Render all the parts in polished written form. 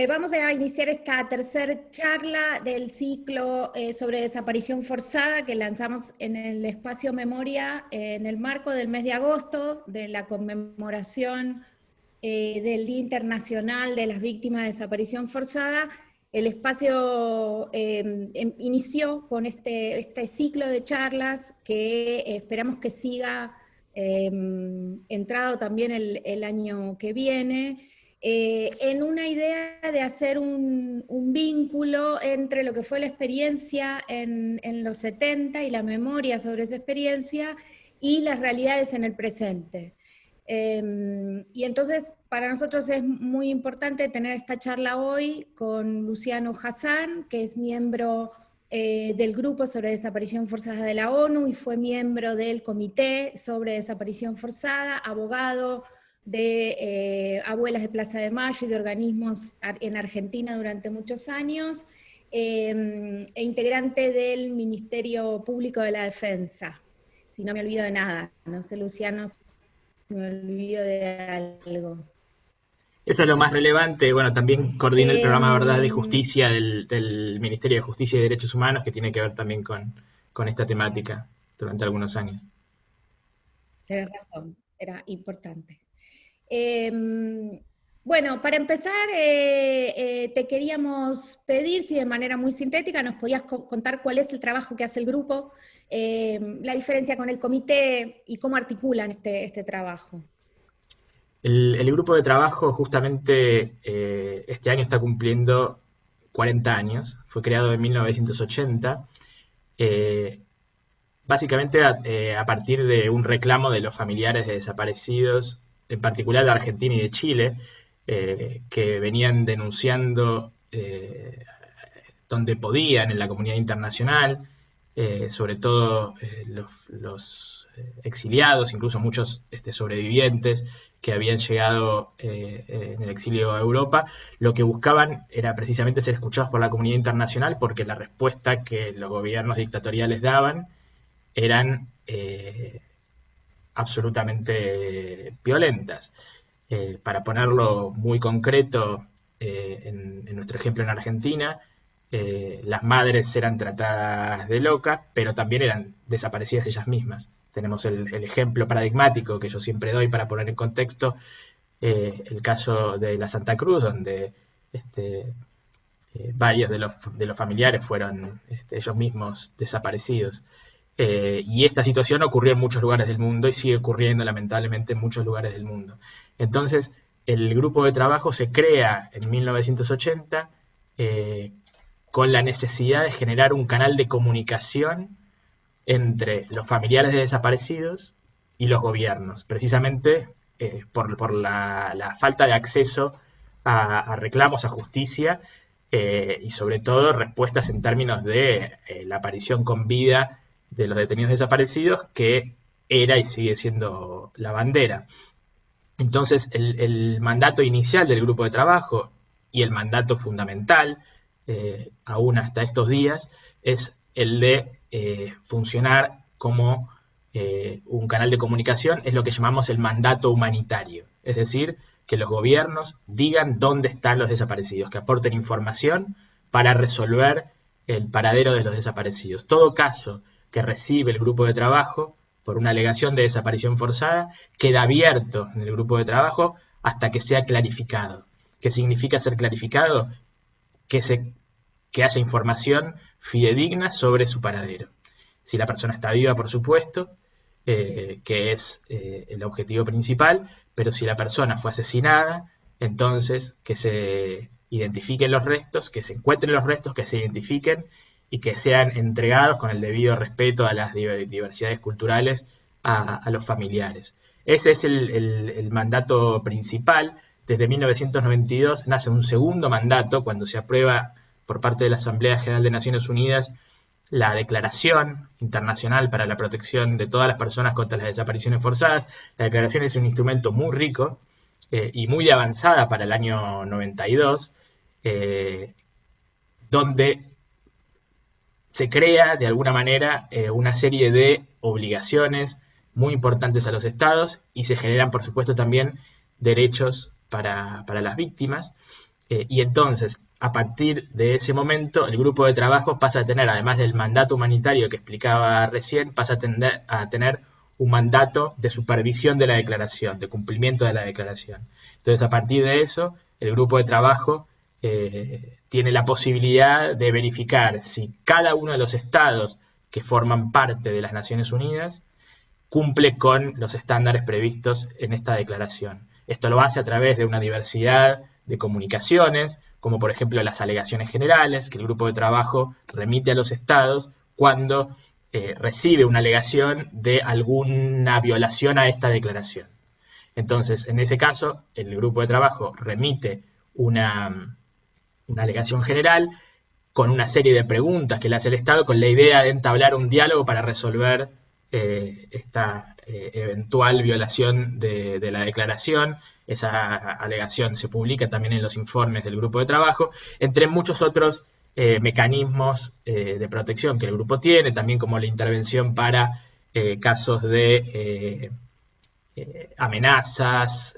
Vamos a iniciar esta tercera charla del ciclo sobre desaparición forzada que lanzamos en el Espacio Memoria en el marco del mes de agosto, de la conmemoración del Día Internacional de las Víctimas de Desaparición Forzada. El espacio inició con este ciclo de charlas que esperamos que siga entrado también el año que viene, en una idea de hacer un vínculo entre lo que fue la experiencia en los 70 y la memoria sobre esa experiencia y las realidades en el presente. Y entonces para nosotros es muy importante tener esta charla hoy con Luciano Hassan, que es miembro del Grupo sobre Desaparición Forzada de la ONU y fue miembro del Comité sobre Desaparición Forzada, abogado de Abuelas de Plaza de Mayo y de organismos en Argentina durante muchos años, e integrante del Ministerio Público de la Defensa. Si no me olvido de nada, no sé, Luciano, si me olvido de algo. Eso es lo más relevante. Bueno, también coordina el programa Verdad y Justicia del Ministerio de Justicia y Derechos Humanos, que tiene que ver también con esta temática durante algunos años. Tienes razón, era importante. Bueno, para empezar, te queríamos pedir si de manera muy sintética nos podías contar cuál es el trabajo que hace el grupo, la diferencia con el comité y cómo articulan este trabajo. El grupo de trabajo justamente este año está cumpliendo 40 años. Fue creado en 1980. Básicamente a partir de un reclamo de los familiares de desaparecidos, en particular de Argentina y de Chile, que venían denunciando donde podían en la comunidad internacional, sobre todo los exiliados, incluso muchos sobrevivientes que habían llegado en el exilio a Europa. Lo que buscaban era precisamente ser escuchados por la comunidad internacional, porque la respuesta que los gobiernos dictatoriales daban eran absolutamente violentas. Para ponerlo muy concreto, en nuestro ejemplo en Argentina, las madres eran tratadas de locas, pero también eran desaparecidas ellas mismas. Tenemos el ejemplo paradigmático que yo siempre doy para poner en contexto, el caso de la Santa Cruz, donde varios de los familiares fueron ellos mismos desaparecidos. Y esta situación ocurrió en muchos lugares del mundo y sigue ocurriendo lamentablemente en muchos lugares del mundo. Entonces, el grupo de trabajo se crea en 1980 con la necesidad de generar un canal de comunicación entre los familiares de desaparecidos y los gobiernos, precisamente por la falta de acceso a reclamos, a justicia, y sobre todo respuestas en términos de la aparición con vida de los detenidos desaparecidos, que era y sigue siendo la bandera. Entonces, el mandato inicial del grupo de trabajo y el mandato fundamental, aún hasta estos días, es el de funcionar como un canal de comunicación, es lo que llamamos el mandato humanitario. Es decir, que los gobiernos digan dónde están los desaparecidos, que aporten información para resolver el paradero de los desaparecidos. Todo caso que recibe el grupo de trabajo por una alegación de desaparición forzada queda abierto en el grupo de trabajo hasta que sea clarificado. ¿Qué significa ser clarificado? Que haya información fidedigna sobre su paradero. Si la persona está viva, por supuesto, que es el objetivo principal, pero si la persona fue asesinada, entonces que se identifiquen los restos, que se encuentren los restos, que se identifiquen y que sean entregados con el debido respeto a las diversidades culturales a los familiares. Ese es el mandato principal. Desde 1992 nace un segundo mandato cuando se aprueba por parte de la Asamblea General de Naciones Unidas la Declaración Internacional para la Protección de todas las personas contra las desapariciones forzadas. La declaración es un instrumento muy rico y muy avanzada para el año 92, donde se crea de alguna manera una serie de obligaciones muy importantes a los estados y se generan, por supuesto, también derechos para las víctimas. Y entonces, a partir de ese momento, el grupo de trabajo pasa a tener, además del mandato humanitario que explicaba recién, pasa a tener un mandato de supervisión de la declaración, de cumplimiento de la declaración. Entonces, a partir de eso, el grupo de trabajo tiene la posibilidad de verificar si cada uno de los estados que forman parte de las Naciones Unidas cumple con los estándares previstos en esta declaración. Esto lo hace a través de una diversidad de comunicaciones, como por ejemplo las alegaciones generales, que el grupo de trabajo remite a los estados cuando recibe una alegación de alguna violación a esta declaración. Entonces, en ese caso, el grupo de trabajo remite una alegación general con una serie de preguntas que le hace el Estado con la idea de entablar un diálogo para resolver esta eventual violación de la declaración. Esa alegación se publica también en los informes del grupo de trabajo, entre muchos otros mecanismos de protección que el grupo tiene, también como la intervención para casos de amenazas,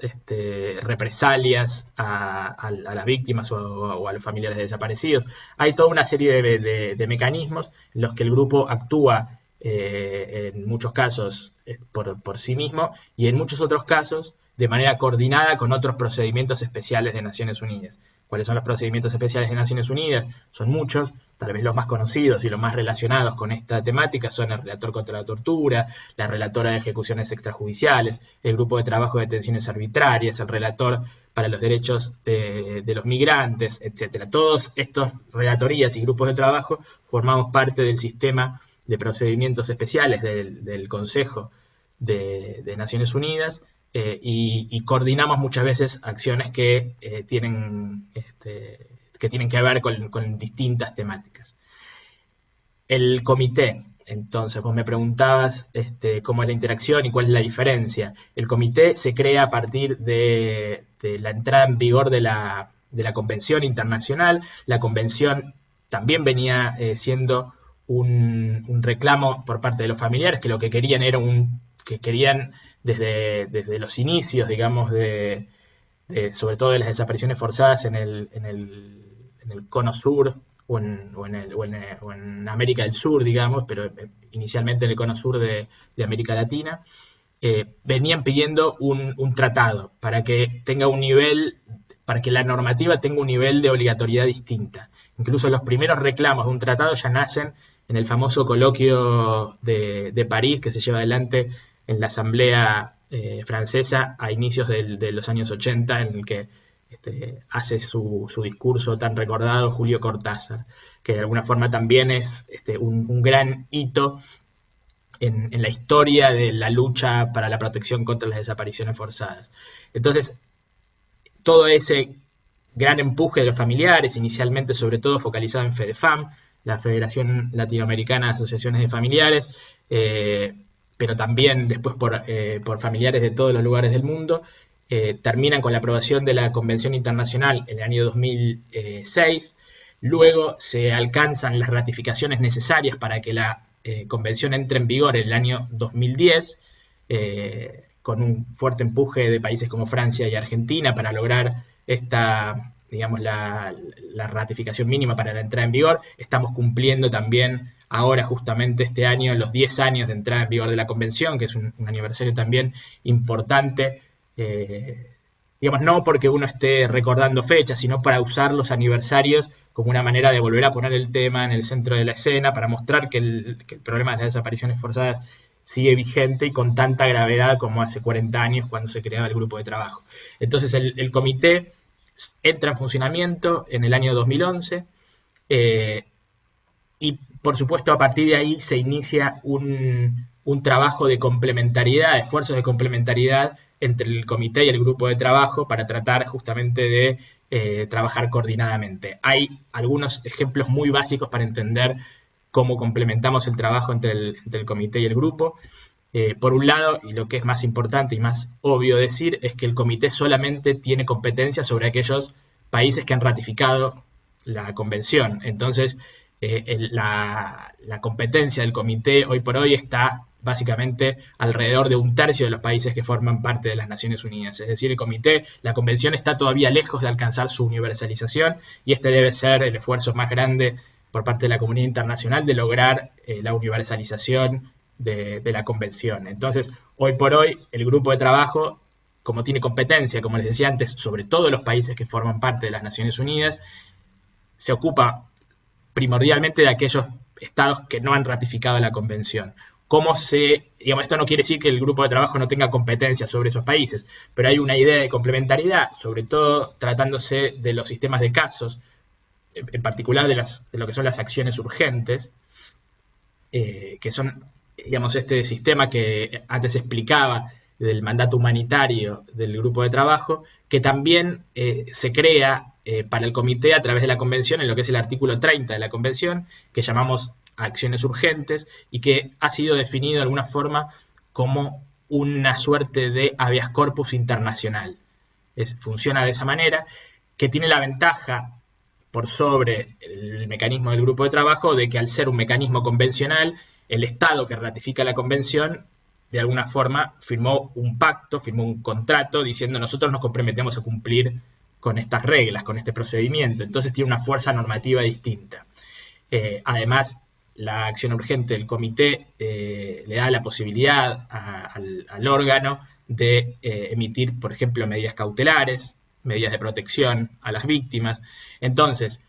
represalias a las víctimas o a los familiares de desaparecidos. Hay toda una serie de mecanismos en los que el grupo actúa en muchos casos por sí mismo y en muchos otros casos de manera coordinada con otros procedimientos especiales de Naciones Unidas. ¿Cuáles son los procedimientos especiales de Naciones Unidas? Son muchos, tal vez los más conocidos y los más relacionados con esta temática son el relator contra la tortura, la relatora de ejecuciones extrajudiciales, el grupo de trabajo de detenciones arbitrarias, el relator para los derechos de los migrantes, etc. Todos estos relatorías y grupos de trabajo formamos parte del sistema de procedimientos especiales del Consejo de Naciones Unidas, y coordinamos muchas veces acciones que tienen que ver con distintas temáticas. El comité, entonces, vos me preguntabas cómo es la interacción y cuál es la diferencia. El comité se crea a partir de la entrada en vigor de la Convención Internacional. La Convención también venía siendo un reclamo por parte de los familiares, que lo que querían era que querían desde los inicios, digamos, sobre todo de las desapariciones forzadas en el cono sur o en América del Sur, digamos, pero inicialmente en el cono sur de América Latina, venían pidiendo un tratado para que tenga un nivel, para que la normativa tenga un nivel de obligatoriedad distinta. Incluso los primeros reclamos de un tratado ya nacen en el famoso coloquio de París que se lleva adelante en la Asamblea francesa a inicios de los años 80, en el que hace su discurso tan recordado Julio Cortázar, que de alguna forma también es un gran hito en la historia de la lucha para la protección contra las desapariciones forzadas. Entonces, todo ese gran empuje de los familiares, inicialmente sobre todo focalizado en FEDEFAM, la Federación Latinoamericana de Asociaciones de Familiares, pero también después por familiares de todos los lugares del mundo, terminan con la aprobación de la Convención Internacional en el año 2006. Luego se alcanzan las ratificaciones necesarias para que la Convención entre en vigor en el año 2010, con un fuerte empuje de países como Francia y Argentina para lograr digamos, la ratificación mínima para la entrada en vigor. Estamos cumpliendo también ahora, justamente este año, los 10 años de entrada en vigor de la Convención, que es un aniversario también importante, digamos, no porque uno esté recordando fechas, sino para usar los aniversarios como una manera de volver a poner el tema en el centro de la escena, para mostrar que el problema de las desapariciones forzadas sigue vigente y con tanta gravedad como hace 40 años cuando se creaba el grupo de trabajo. Entonces el comité entra en funcionamiento en el año 2011, y por supuesto a partir de ahí se inicia un trabajo de complementariedad, esfuerzos de complementariedad entre el comité y el grupo de trabajo para tratar justamente de trabajar coordinadamente. Hay algunos ejemplos muy básicos para entender cómo complementamos el trabajo entre el comité y el grupo. Por un lado, y lo que es más importante y más obvio decir, es que el comité solamente tiene competencia sobre aquellos países que han ratificado la convención. Entonces, la competencia del comité hoy por hoy está básicamente alrededor de 1/3 de los países que forman parte de las Naciones Unidas. Es decir, la convención está todavía lejos de alcanzar su universalización y este debe ser el esfuerzo más grande por parte de la comunidad internacional de lograr la universalización de la convención. Entonces, hoy por hoy, el grupo de trabajo, como tiene competencia, como les decía antes, sobre todos los países que forman parte de las Naciones Unidas, se ocupa primordialmente de aquellos estados que no han ratificado la convención. Esto no quiere decir que el grupo de trabajo no tenga competencia sobre esos países, pero hay una idea de complementariedad, sobre todo tratándose de los sistemas de casos, en particular de lo que son las acciones urgentes, que son, este sistema que antes explicaba del mandato humanitario del grupo de trabajo, que también se crea para el comité a través de la convención, en lo que es el artículo 30 de la convención, que llamamos acciones urgentes, y que ha sido definido de alguna forma como una suerte de habeas corpus internacional. Funciona de esa manera, que tiene la ventaja por sobre el mecanismo del grupo de trabajo de que al ser un mecanismo convencional, el Estado que ratifica la convención de alguna forma firmó un pacto, firmó un contrato diciendo nosotros nos comprometemos a cumplir con estas reglas, con este procedimiento. Entonces tiene una fuerza normativa distinta. Además, la acción urgente del comité le da la posibilidad al órgano de emitir, por ejemplo, medidas cautelares, medidas de protección a las víctimas. Entonces,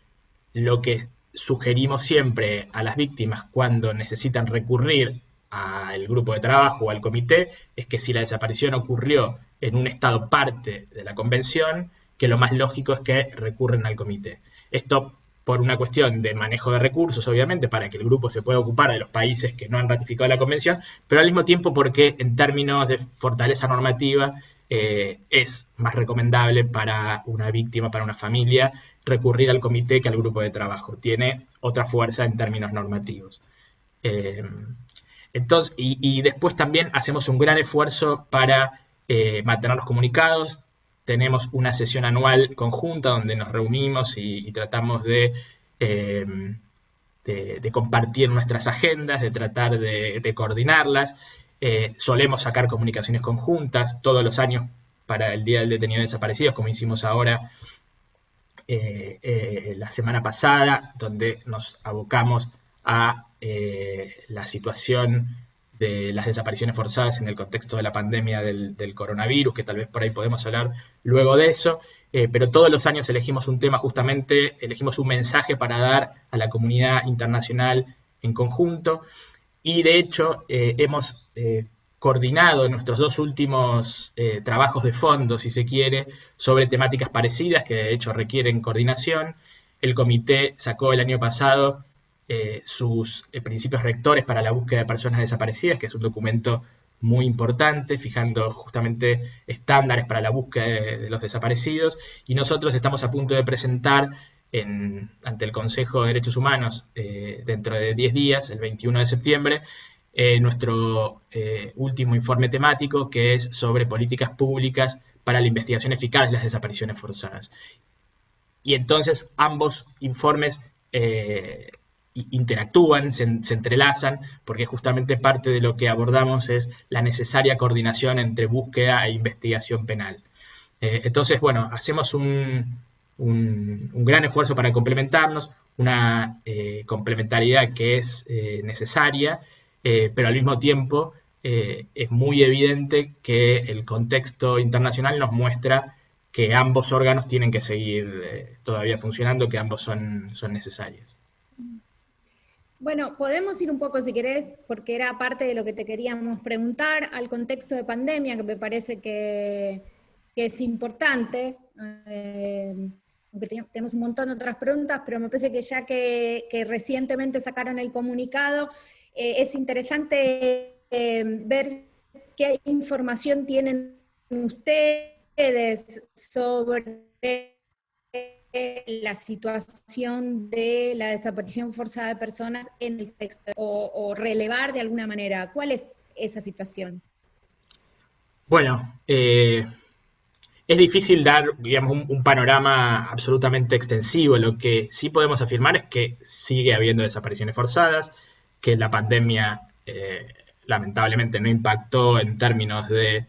lo que sugerimos siempre a las víctimas cuando necesitan recurrir al grupo de trabajo o al comité es que si la desaparición ocurrió en un estado parte de la convención, que lo más lógico es que recurren al comité. Esto por una cuestión de manejo de recursos, obviamente, para que el grupo se pueda ocupar de los países que no han ratificado la convención, pero al mismo tiempo porque en términos de fortaleza normativa es más recomendable para una víctima, para una familia, recurrir al comité que al grupo de trabajo. Tiene otra fuerza en términos normativos. Entonces, y después también hacemos un gran esfuerzo para mantenernos comunicados. Tenemos una sesión anual conjunta donde nos reunimos y tratamos de compartir nuestras agendas, de tratar de coordinarlas. Solemos sacar comunicaciones conjuntas todos los años para el Día del Detenido Desaparecidos, como hicimos ahora la semana pasada, donde nos abocamos a la situación de las desapariciones forzadas en el contexto de la pandemia del coronavirus, que tal vez por ahí podemos hablar luego de eso, pero todos los años elegimos un tema justamente, elegimos un mensaje para dar a la comunidad internacional en conjunto, y de hecho hemos coordinado nuestros 2 últimos trabajos de fondo, si se quiere, sobre temáticas parecidas que de hecho requieren coordinación. El comité sacó el año pasado sus principios rectores para la búsqueda de personas desaparecidas, que es un documento muy importante, fijando justamente estándares para la búsqueda de los desaparecidos, y nosotros estamos a punto de presentar ante el Consejo de Derechos Humanos dentro de 10 días, el 21 de septiembre, nuestro último informe temático, que es sobre políticas públicas para la investigación eficaz de las desapariciones forzadas. Y entonces ambos informes interactúan, se entrelazan, porque justamente parte de lo que abordamos es la necesaria coordinación entre búsqueda e investigación penal. Entonces, bueno, hacemos un gran esfuerzo para complementarnos, una complementariedad que es necesaria, pero al mismo tiempo es muy evidente que el contexto internacional nos muestra que ambos órganos tienen que seguir todavía funcionando, que ambos son necesarios. Bueno, podemos ir un poco, si querés, porque era parte de lo que te queríamos preguntar, al contexto de pandemia, que me parece que es importante, aunque tenemos un montón de otras preguntas, pero me parece que ya que recientemente sacaron el comunicado, es interesante ver qué información tienen ustedes sobre la situación de la desaparición forzada de personas en el texto, o relevar de alguna manera. ¿Cuál es esa situación? Bueno, es difícil dar, digamos, un panorama absolutamente extensivo. Lo que sí podemos afirmar es que sigue habiendo desapariciones forzadas, que la pandemia lamentablemente no impactó en términos de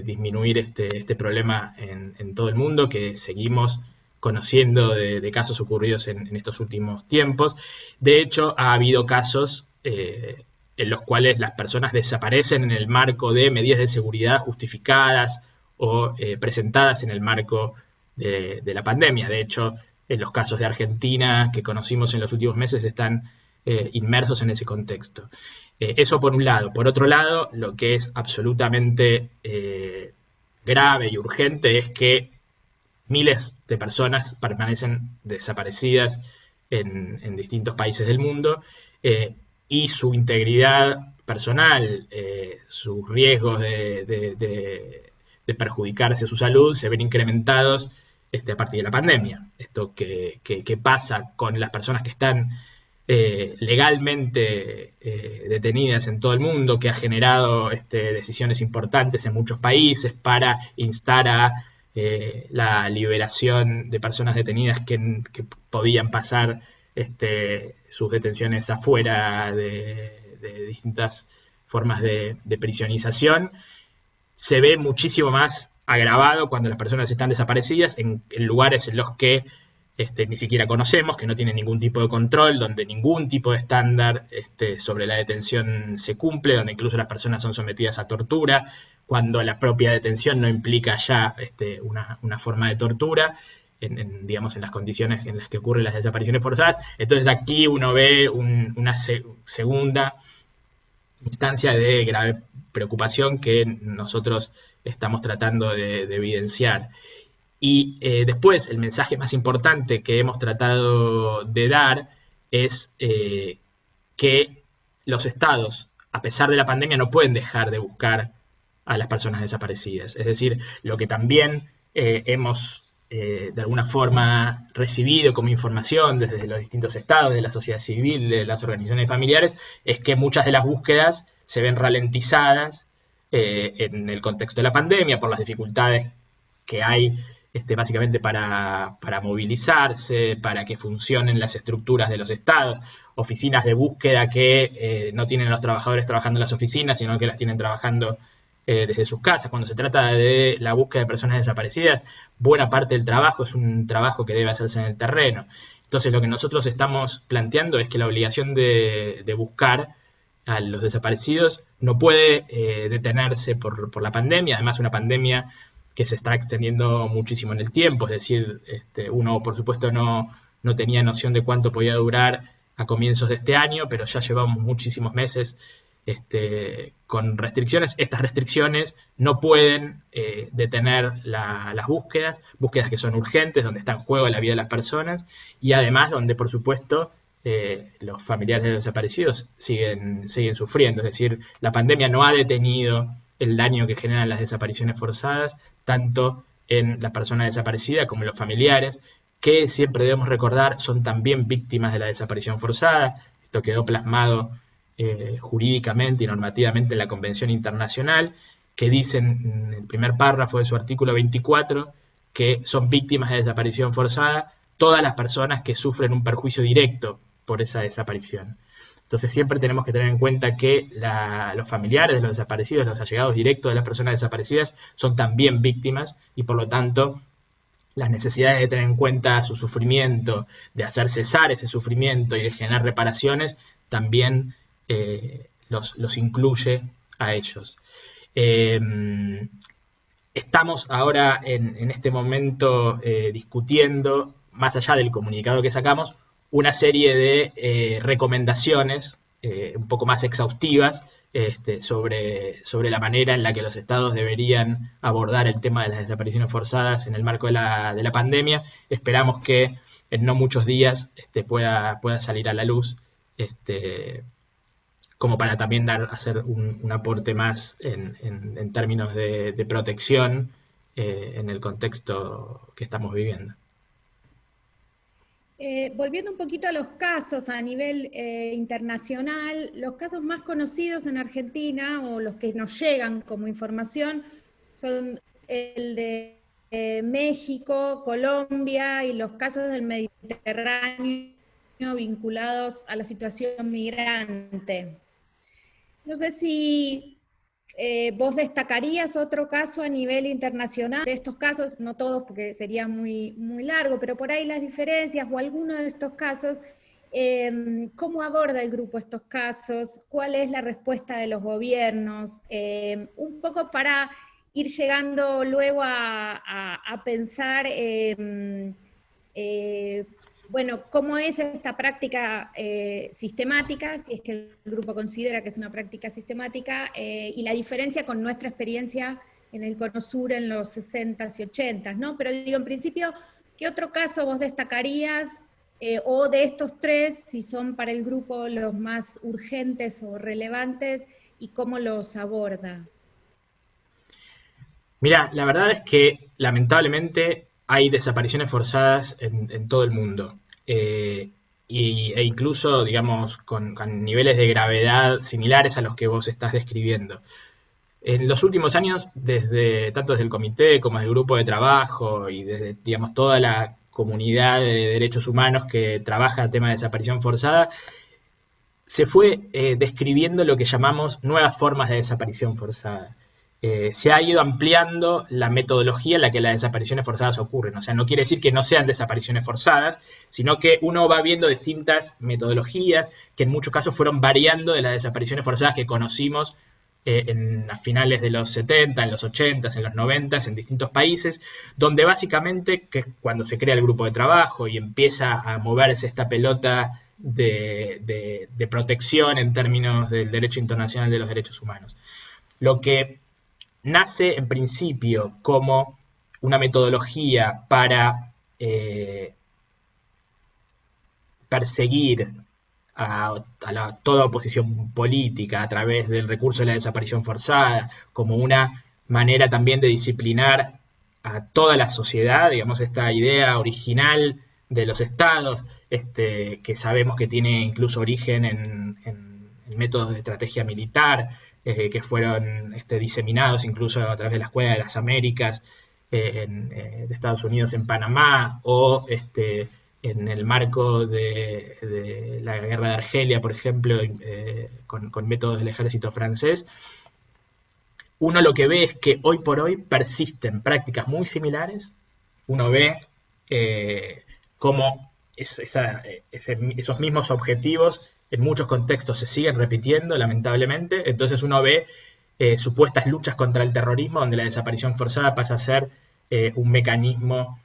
disminuir este problema en todo el mundo, que seguimos conociendo de casos ocurridos en estos últimos tiempos. De hecho, ha habido casos en los cuales las personas desaparecen en el marco de medidas de seguridad justificadas o presentadas en el marco de la pandemia. De hecho, en los casos de Argentina que conocimos en los últimos meses están inmersos en ese contexto. Eso por un lado. Por otro lado, lo que es absolutamente grave y urgente es que miles de personas permanecen desaparecidas en distintos países del mundo y su integridad personal, sus riesgos de perjudicarse su salud se ven incrementados a partir de la pandemia. Esto que pasa con las personas que están legalmente detenidas en todo el mundo, que ha generado decisiones importantes en muchos países para instar a la liberación de personas detenidas que podían pasar sus detenciones afuera de distintas formas de prisionización, se ve muchísimo más agravado cuando las personas están desaparecidas en lugares en los que ni siquiera conocemos, que no tienen ningún tipo de control, donde ningún tipo de estándar sobre la detención se cumple, donde incluso las personas son sometidas a tortura, cuando la propia detención no implica ya una forma de tortura, digamos, en las condiciones en las que ocurren las desapariciones forzadas. Entonces aquí uno ve una segunda instancia de grave preocupación que nosotros estamos tratando de evidenciar. Y después, el mensaje más importante que hemos tratado de dar es que los estados, a pesar de la pandemia, no pueden dejar de buscar a las personas desaparecidas. Es decir, lo que también hemos de alguna forma recibido como información desde los distintos estados, de la sociedad civil, de las organizaciones familiares, es que muchas de las búsquedas se ven ralentizadas en el contexto de la pandemia por las dificultades que hay básicamente para movilizarse, para que funcionen las estructuras de los estados, oficinas de búsqueda que no tienen a los trabajadores trabajando en las oficinas, sino que las tienen trabajando desde sus casas. Cuando se trata de la búsqueda de personas desaparecidas, buena parte del trabajo es un trabajo que debe hacerse en el terreno. Entonces, lo que nosotros estamos planteando es que la obligación de buscar a los desaparecidos no puede detenerse por la pandemia. Además, una pandemia que se está extendiendo muchísimo en el tiempo, es decir, uno por supuesto no tenía noción de cuánto podía durar a comienzos de este año, pero ya llevamos muchísimos meses con restricciones. Estas restricciones no pueden detener las búsquedas que son urgentes, donde está en juego la vida de las personas, y además donde por supuesto los familiares de los desaparecidos siguen sufriendo. Es decir, la pandemia no ha detenido el daño que generan las desapariciones forzadas, tanto en la persona desaparecida como en los familiares, que siempre debemos recordar son también víctimas de la desaparición forzada. Esto quedó plasmado jurídicamente y normativamente en la Convención Internacional, que dice en el primer párrafo de su artículo 24 que son víctimas de desaparición forzada todas las personas que sufren un perjuicio directo por esa desaparición. Entonces siempre tenemos que tener en cuenta que los familiares de los desaparecidos, los allegados directos de las personas desaparecidas, son también víctimas y por lo tanto las necesidades de tener en cuenta su sufrimiento, de hacer cesar ese sufrimiento y de generar reparaciones, también los incluye a ellos. Estamos ahora en este momento discutiendo, más allá del comunicado que sacamos, una serie de recomendaciones un poco más exhaustivas sobre la manera en la que los estados deberían abordar el tema de las desapariciones forzadas en el marco de la pandemia. Esperamos que en no muchos días pueda salir a la luz, como para también hacer un aporte más en términos de protección en el contexto que estamos viviendo. Volviendo un poquito a los casos a nivel internacional, los casos más conocidos en Argentina, o los que nos llegan como información, son el de México, Colombia y los casos del Mediterráneo vinculados a la situación migrante. No sé si vos destacarías otro caso a nivel internacional de estos casos, no todos porque sería muy largo, pero por ahí las diferencias o alguno de estos casos, ¿cómo aborda el grupo estos casos? ¿Cuál es la respuesta de los gobiernos? Un poco para ir llegando luego a pensar eh, bueno, ¿cómo es esta práctica sistemática, si es que el grupo considera que es una práctica sistemática, y la diferencia con nuestra experiencia en el Cono Sur en los 60s y 80s, ¿no? Pero digo, en principio, ¿qué otro caso vos destacarías, o de estos tres, si son para el grupo los más urgentes o relevantes, y cómo los aborda? Mira, la verdad es que lamentablemente hay desapariciones forzadas en todo el mundo. Eh, e incluso, digamos, con niveles de gravedad similares a los que vos estás describiendo. En los últimos años, tanto desde el comité como desde el grupo de trabajo y desde, digamos, toda la comunidad de derechos humanos que trabaja el tema de desaparición forzada, se fue describiendo lo que llamamos nuevas formas de desaparición forzada. Se ha ido ampliando la metodología en la que las desapariciones forzadas ocurren. O sea, no quiere decir que no sean desapariciones forzadas, sino que uno va viendo distintas metodologías que en muchos casos fueron variando de las desapariciones forzadas que conocimos a finales de los 70, en los 80, en los 90, en distintos países, donde básicamente, que cuando se crea el grupo de trabajo y empieza a moverse esta pelota de protección en términos del derecho internacional de los derechos humanos. Lo que nace en principio como una metodología para perseguir a toda oposición política a través del recurso de la desaparición forzada, como una manera también de disciplinar a toda la sociedad, digamos, esta idea original de los estados, que sabemos que tiene incluso origen en métodos de estrategia militar, que fueron diseminados incluso a través de la Escuela de las Américas de Estados Unidos en Panamá, o en el marco de la guerra de Argelia, por ejemplo, con métodos del ejército francés. Uno lo que ve es que hoy por hoy persisten prácticas muy similares. Uno ve cómo esos mismos objetivos en muchos contextos se siguen repitiendo, lamentablemente. Entonces uno ve supuestas luchas contra el terrorismo, donde la desaparición forzada pasa a ser un mecanismo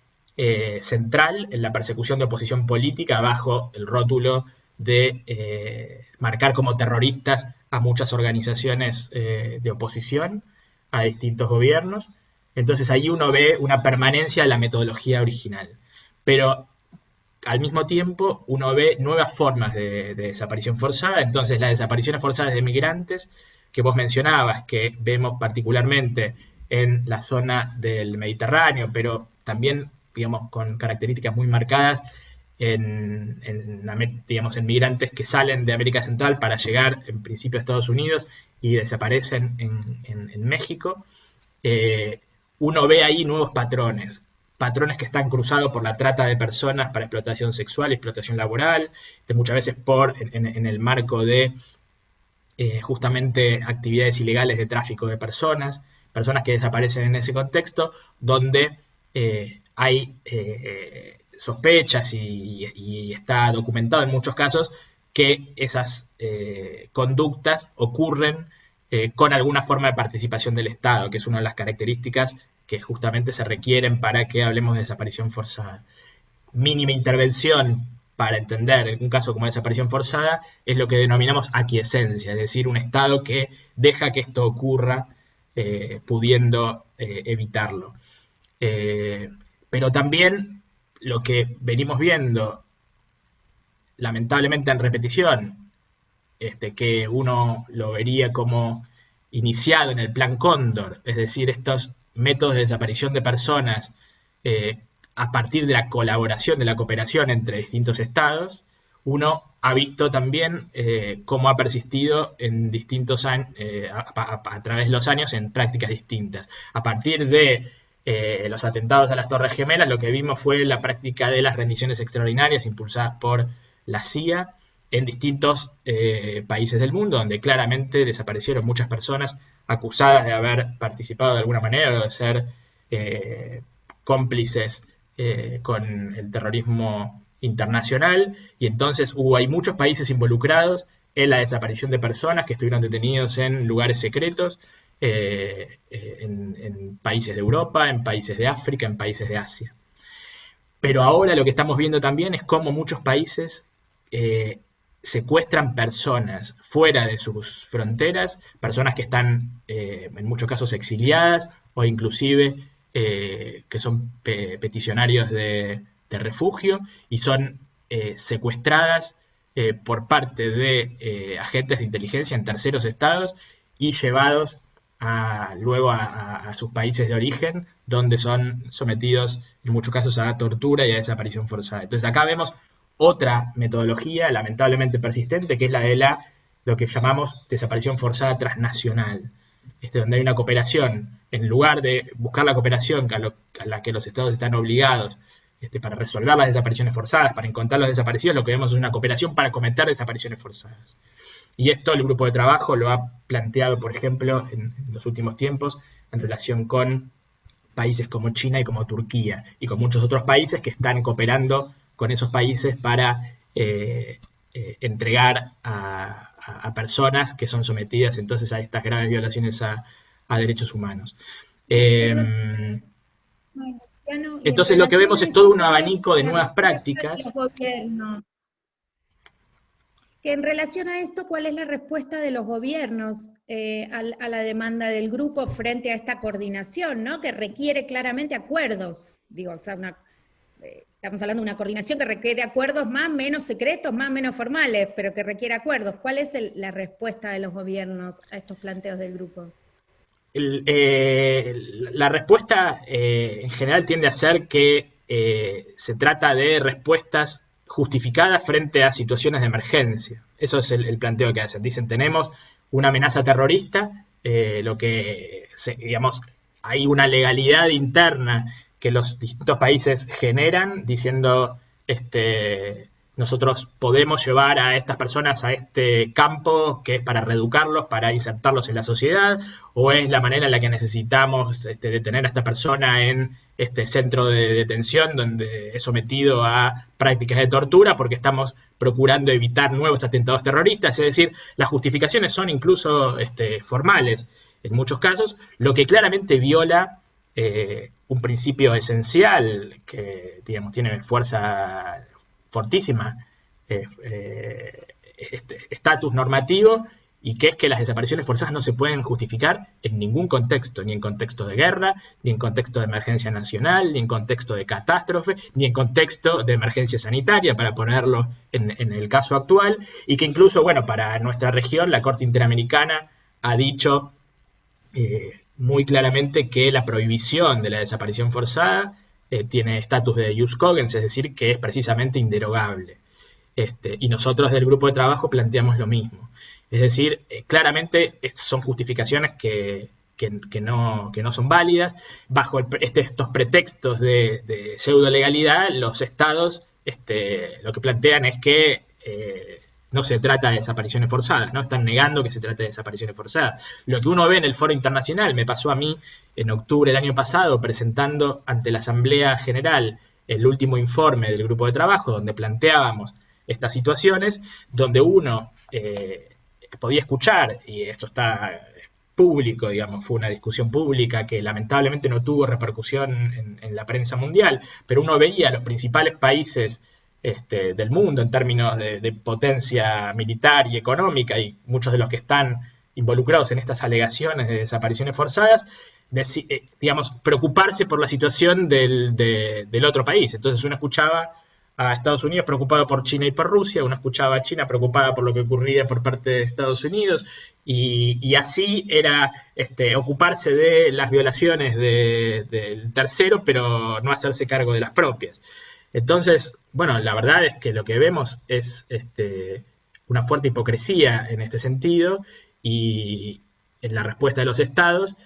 central en la persecución de oposición política, bajo el rótulo de marcar como terroristas a muchas organizaciones de oposición a distintos gobiernos. Entonces ahí uno ve una permanencia de la metodología original. Pero al mismo tiempo uno ve nuevas formas de desaparición forzada. Entonces las desapariciones forzadas de migrantes que vos mencionabas, que vemos particularmente en la zona del Mediterráneo, pero también, digamos, con características muy marcadas digamos, en migrantes que salen de América Central para llegar en principio a Estados Unidos y desaparecen en México. Uno ve ahí nuevos patrones que están cruzados por la trata de personas para explotación sexual y explotación laboral, muchas veces en el marco de justamente actividades ilegales de tráfico de personas que desaparecen en ese contexto, donde hay sospechas y está documentado en muchos casos que esas conductas ocurren con alguna forma de participación del Estado, que es una de las características que justamente se requieren para que hablemos de desaparición forzada. Mínima intervención para entender un caso como desaparición forzada es lo que denominamos aquiescencia, es decir, un Estado que deja que esto ocurra pudiendo evitarlo. Pero también lo que venimos viendo, lamentablemente en repetición, que uno lo vería como iniciado en el Plan Cóndor, es decir, estos métodos de desaparición de personas a partir de la colaboración, de la cooperación entre distintos estados, uno ha visto también cómo ha persistido en distintos años, a través de los años, en prácticas distintas. A partir de los atentados a las Torres Gemelas, lo que vimos fue la práctica de las rendiciones extraordinarias impulsadas por la CIA, en distintos países del mundo, donde claramente desaparecieron muchas personas acusadas de haber participado de alguna manera o de ser cómplices con el terrorismo internacional, y entonces hay muchos países involucrados en la desaparición de personas que estuvieron detenidos en lugares secretos, en países de Europa, en países de África, en países de Asia. Pero ahora lo que estamos viendo también es cómo muchos países secuestran personas fuera de sus fronteras, personas que están en muchos casos exiliadas o inclusive que son peticionarios de refugio y son secuestradas por parte de agentes de inteligencia en terceros estados y llevados luego a sus países de origen, donde son sometidos en muchos casos a tortura y a desaparición forzada. Entonces acá vemos otra metodología lamentablemente persistente, que es la de lo que llamamos desaparición forzada transnacional, donde hay una cooperación, en lugar de buscar la cooperación a la que los estados están obligados para resolver las desapariciones forzadas, para encontrar los desaparecidos, lo que vemos es una cooperación para cometer desapariciones forzadas. Y esto el grupo de trabajo lo ha planteado, por ejemplo, en los últimos tiempos, en relación con países como China y como Turquía, y con muchos otros países que están cooperando con esos países para entregar a personas que son sometidas entonces a estas graves violaciones a derechos humanos. Entonces lo que vemos es todo un abanico de nuevas prácticas. Que en relación a esto, ¿cuál es la respuesta de los gobiernos a la demanda del grupo frente a esta coordinación, ¿no? Que requiere claramente acuerdos? Digo, o sea, estamos hablando de una coordinación que requiere acuerdos más o menos secretos, más o menos formales, pero que requiere acuerdos. ¿Cuál es la respuesta de los gobiernos a estos planteos del grupo? La respuesta en general tiende a ser que se trata de respuestas justificadas frente a situaciones de emergencia. Eso es el planteo que hacen. Dicen, tenemos una amenaza terrorista, digamos, hay una legalidad interna que los distintos países generan, diciendo, nosotros podemos llevar a estas personas a este campo que es para reeducarlos, para insertarlos en la sociedad, o es la manera en la que necesitamos detener a esta persona en este centro de detención donde es sometido a prácticas de tortura porque estamos procurando evitar nuevos atentados terroristas. Es decir, las justificaciones son incluso formales en muchos casos, lo que claramente viola un principio esencial que, digamos, tiene fuerza fortísima, estatus normativo, y que es que las desapariciones forzadas no se pueden justificar en ningún contexto, ni en contexto de guerra, ni en contexto de emergencia nacional, ni en contexto de catástrofe, ni en contexto de emergencia sanitaria, para ponerlo en el caso actual, y que incluso, bueno, para nuestra región, la Corte Interamericana ha dicho muy claramente que la prohibición de la desaparición forzada tiene estatus de jus cogens, es decir, que es precisamente inderogable. Y nosotros del grupo de trabajo planteamos lo mismo. Es decir, claramente son justificaciones que no son válidas. Bajo estos pretextos de pseudo legalidad, los estados lo que plantean es que no se trata de desapariciones forzadas, ¿no? Están negando que se trate de desapariciones forzadas. Lo que uno ve en el foro internacional, me pasó a mí en octubre del año pasado, presentando ante la Asamblea General el último informe del grupo de trabajo, donde planteábamos estas situaciones, donde uno podía escuchar, y esto está público, digamos, fue una discusión pública que lamentablemente no tuvo repercusión en la prensa mundial, pero uno veía a los principales países del mundo en términos de potencia militar y económica, y muchos de los que están involucrados en estas alegaciones de desapariciones forzadas, digamos, preocuparse por la situación del otro país. Entonces uno escuchaba a Estados Unidos preocupado por China y por Rusia, uno escuchaba a China preocupada por lo que ocurría por parte de Estados Unidos, y así era ocuparse de las violaciones del tercero, pero no hacerse cargo de las propias. Entonces, bueno, la verdad es que lo que vemos es una fuerte hipocresía en este sentido, y en la respuesta de los estados,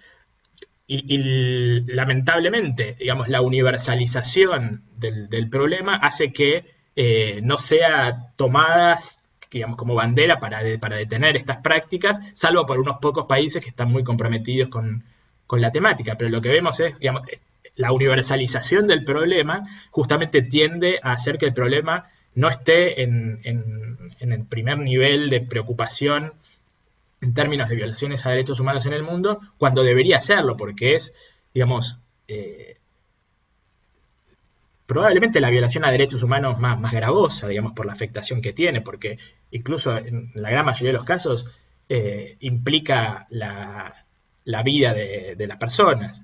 y lamentablemente, digamos, la universalización del problema hace que no sea tomadas digamos, como bandera para detener estas prácticas, salvo por unos pocos países que están muy comprometidos con la temática. Pero lo que vemos es, digamos, la universalización del problema justamente tiende a hacer que el problema no esté en el primer nivel de preocupación en términos de violaciones a derechos humanos en el mundo, cuando debería serlo, porque es, digamos, probablemente la violación a derechos humanos más gravosa, digamos, por la afectación que tiene, porque incluso en la gran mayoría de los casos implica la vida de las personas.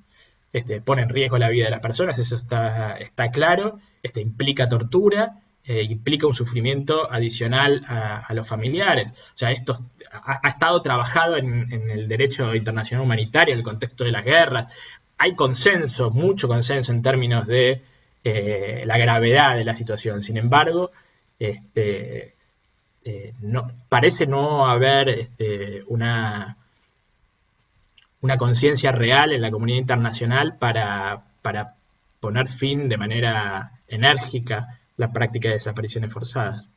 Pone en riesgo la vida de las personas, eso está claro, implica tortura, implica un sufrimiento adicional a los familiares. O sea, esto ha estado trabajado en el derecho internacional humanitario, en el contexto de las guerras. Hay consenso, mucho consenso en términos de la gravedad de la situación. Sin embargo, parece no haber una conciencia real en la comunidad internacional para poner fin de manera enérgica la práctica de desapariciones forzadas.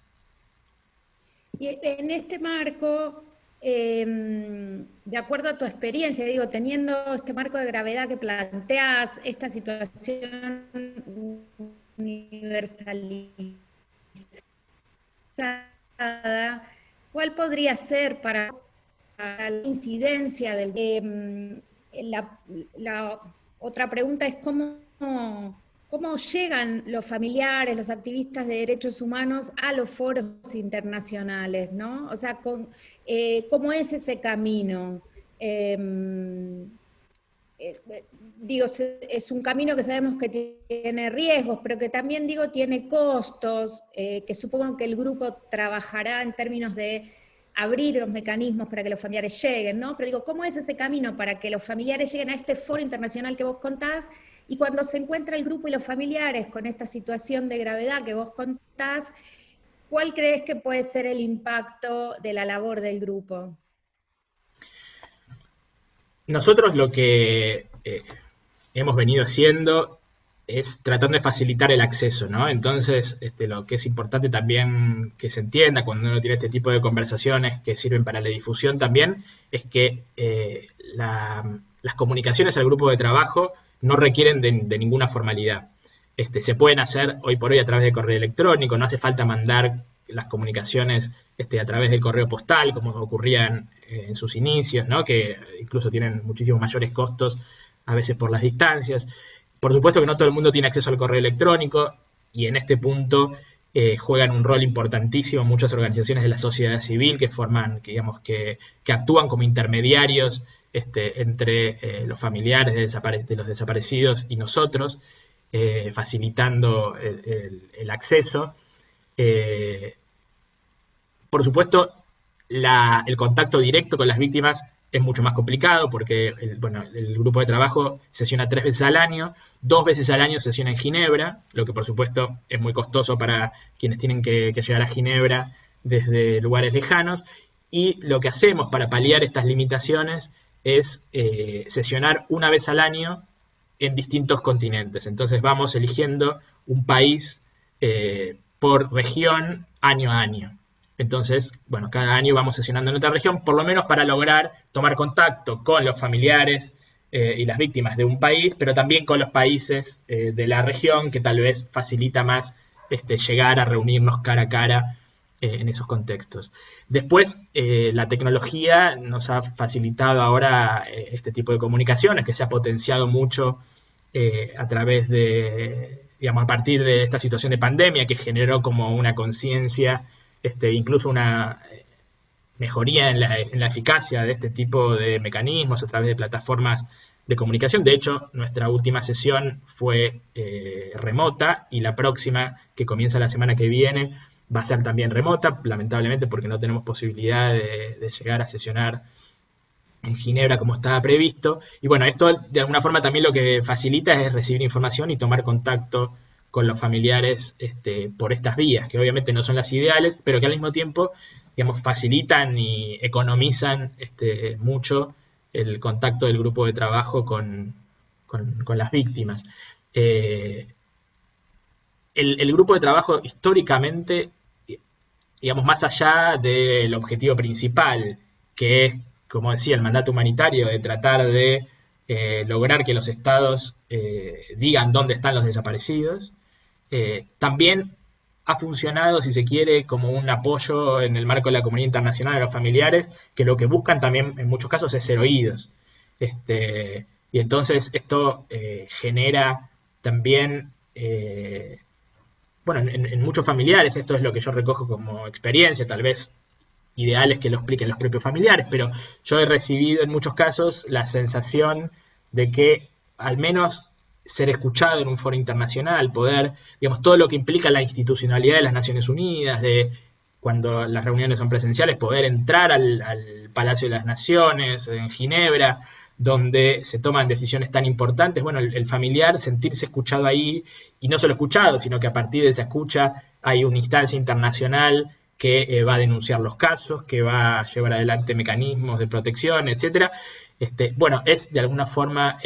Y en este marco, de acuerdo a tu experiencia, digo, teniendo este marco de gravedad que planteas, esta situación universalizada, ¿cuál podría ser para la incidencia del... la otra pregunta es cómo llegan los familiares, los activistas de derechos humanos a los foros internacionales, ¿no? O sea, ¿cómo es ese camino? Digo, es un camino que sabemos que tiene riesgos, pero que también, digo, tiene costos, que supongo que el grupo trabajará en términos de abrir los mecanismos para que los familiares lleguen, ¿no? Pero digo, ¿cómo es ese camino para que los familiares lleguen a este foro internacional que vos contás? Y cuando se encuentra el grupo y los familiares con esta situación de gravedad que vos contás, ¿cuál crees que puede ser el impacto de la labor del grupo? Nosotros lo que hemos venido haciendo es tratando de facilitar el acceso, ¿no? Entonces, lo que es importante también que se entienda cuando uno tiene este tipo de conversaciones que sirven para la difusión también, es que las comunicaciones al grupo de trabajo no requieren de ninguna formalidad. Se pueden hacer hoy por hoy a través de correo electrónico, no hace falta mandar las comunicaciones a través del correo postal, como ocurrían en sus inicios, ¿no? Que incluso tienen muchísimos mayores costos, a veces por las distancias. Por supuesto que no todo el mundo tiene acceso al correo electrónico, y en este punto juegan un rol importantísimo muchas organizaciones de la sociedad civil que actúan como intermediarios entre los familiares de los desaparecidos y nosotros, facilitando el acceso. Por supuesto, el contacto directo con las víctimas es mucho más complicado porque el grupo de trabajo sesiona 3 veces al año, 2 veces al año sesiona en Ginebra, lo que por supuesto es muy costoso para quienes tienen que llegar a Ginebra desde lugares lejanos, y lo que hacemos para paliar estas limitaciones es sesionar 1 vez al año en distintos continentes. Entonces vamos eligiendo un país por región año a año. Entonces, cada año vamos sesionando en otra región, por lo menos para lograr tomar contacto con los familiares y las víctimas de un país, pero también con los países de la región, que tal vez facilita más llegar a reunirnos cara a cara en esos contextos. Después, la tecnología nos ha facilitado ahora este tipo de comunicaciones, que se ha potenciado mucho a través de, a partir de esta situación de pandemia, que generó como una conciencia, incluso una mejoría en la eficacia de este tipo de mecanismos a través de plataformas de comunicación. De hecho, nuestra última sesión fue remota, y la próxima, que comienza la semana que viene, va a ser también remota, lamentablemente porque no tenemos posibilidad de llegar a sesionar en Ginebra como estaba previsto. Y esto de alguna forma también lo que facilita es recibir información y tomar contacto con los familiares por estas vías, que obviamente no son las ideales, pero que al mismo tiempo, facilitan y economizan mucho el contacto del grupo de trabajo con las víctimas. El grupo de trabajo históricamente digamos, más allá del objetivo principal, que es, como decía, el mandato humanitario de tratar de lograr que los estados digan dónde están los desaparecidos, también ha funcionado, si se quiere, como un apoyo en el marco de la comunidad internacional a los familiares, que lo que buscan también en muchos casos es ser oídos. Y entonces esto genera también, bueno, en muchos familiares, esto es lo que yo recojo como experiencia, tal vez ideales que lo expliquen los propios familiares, pero yo he recibido en muchos casos la sensación de que al menos ser escuchado en un foro internacional, poder, digamos, todo lo que implica la institucionalidad de las Naciones Unidas, de cuando las reuniones son presenciales, poder entrar al Palacio de las Naciones, en Ginebra, donde se toman decisiones tan importantes, bueno, el familiar sentirse escuchado ahí, y no solo escuchado, sino que a partir de esa escucha hay una instancia internacional que va a denunciar los casos, que va a llevar adelante mecanismos de protección, etcétera. Bueno, es de alguna forma,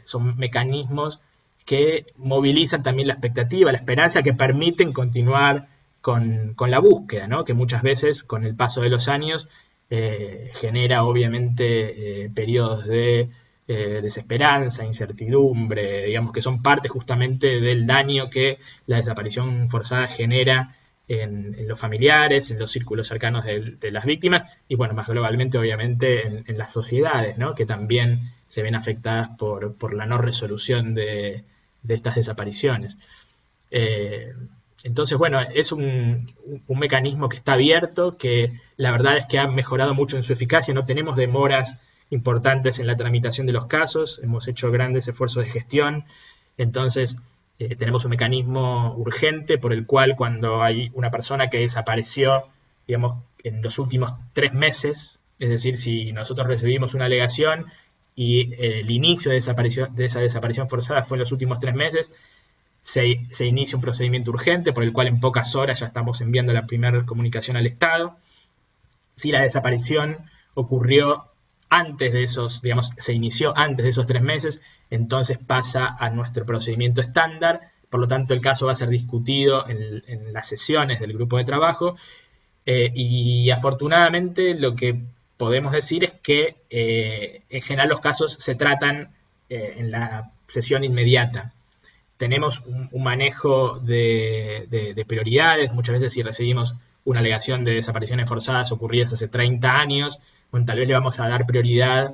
son mecanismos que movilizan también la expectativa, la esperanza, que permiten continuar con la búsqueda, ¿no? Que muchas veces, con el paso de los años, genera obviamente periodos de desesperanza, incertidumbre, digamos que son parte justamente del daño que la desaparición forzada genera en los familiares, en los círculos cercanos de las víctimas y, bueno, más globalmente, obviamente, en las sociedades, ¿no? Que también se ven afectadas por la no resolución de estas desapariciones. Entonces, bueno, es un mecanismo que está abierto, que la verdad es que ha mejorado mucho en su eficacia, no tenemos demoras importantes en la tramitación de los casos, hemos hecho grandes esfuerzos de gestión, entonces tenemos un mecanismo urgente por el cual cuando hay una persona que desapareció, digamos, en los últimos 3 meses, es decir, si nosotros recibimos una alegación y el inicio de esa desaparición forzada fue en los últimos 3 meses, se inicia un procedimiento urgente por el cual en pocas horas ya estamos enviando la primera comunicación al Estado. Si la desaparición ocurrió antes de esos, digamos, se inició antes de esos 3 meses, entonces pasa a nuestro procedimiento estándar, por lo tanto el caso va a ser discutido en las sesiones del grupo de trabajo y afortunadamente lo que podemos decir es que en general los casos se tratan en la sesión inmediata. Tenemos un manejo de prioridades, muchas veces si recibimos una alegación de desapariciones forzadas ocurridas hace 30 años, bueno, tal vez le vamos a dar prioridad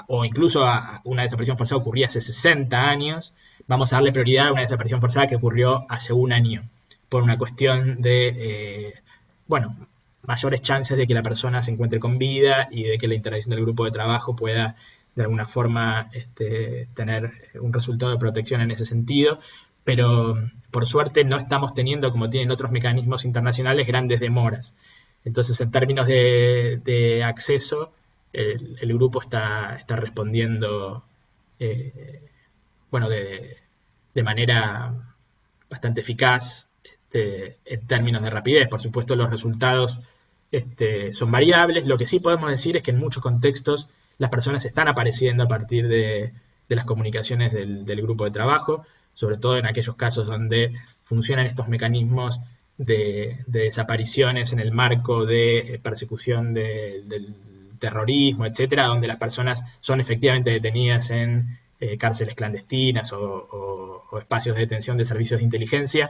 o incluso a una desaparición forzada ocurrida hace 60 años, vamos a darle prioridad a una desaparición forzada que ocurrió hace 1 año, por una cuestión de, bueno, mayores chances de que la persona se encuentre con vida y de que la intervención del grupo de trabajo pueda de alguna forma tener un resultado de protección en ese sentido, pero por suerte no estamos teniendo, como tienen otros mecanismos internacionales, grandes demoras. Entonces, en términos de acceso, el grupo está respondiendo bueno, de manera bastante eficaz en términos de rapidez. Por supuesto, los resultados son variables. Lo que sí podemos decir es que en muchos contextos las personas están apareciendo a partir de las comunicaciones del grupo de trabajo, sobre todo en aquellos casos donde funcionan estos mecanismos de desapariciones en el marco de persecución del terrorismo, etcétera, donde las personas son efectivamente detenidas en cárceles clandestinas o espacios de detención de servicios de inteligencia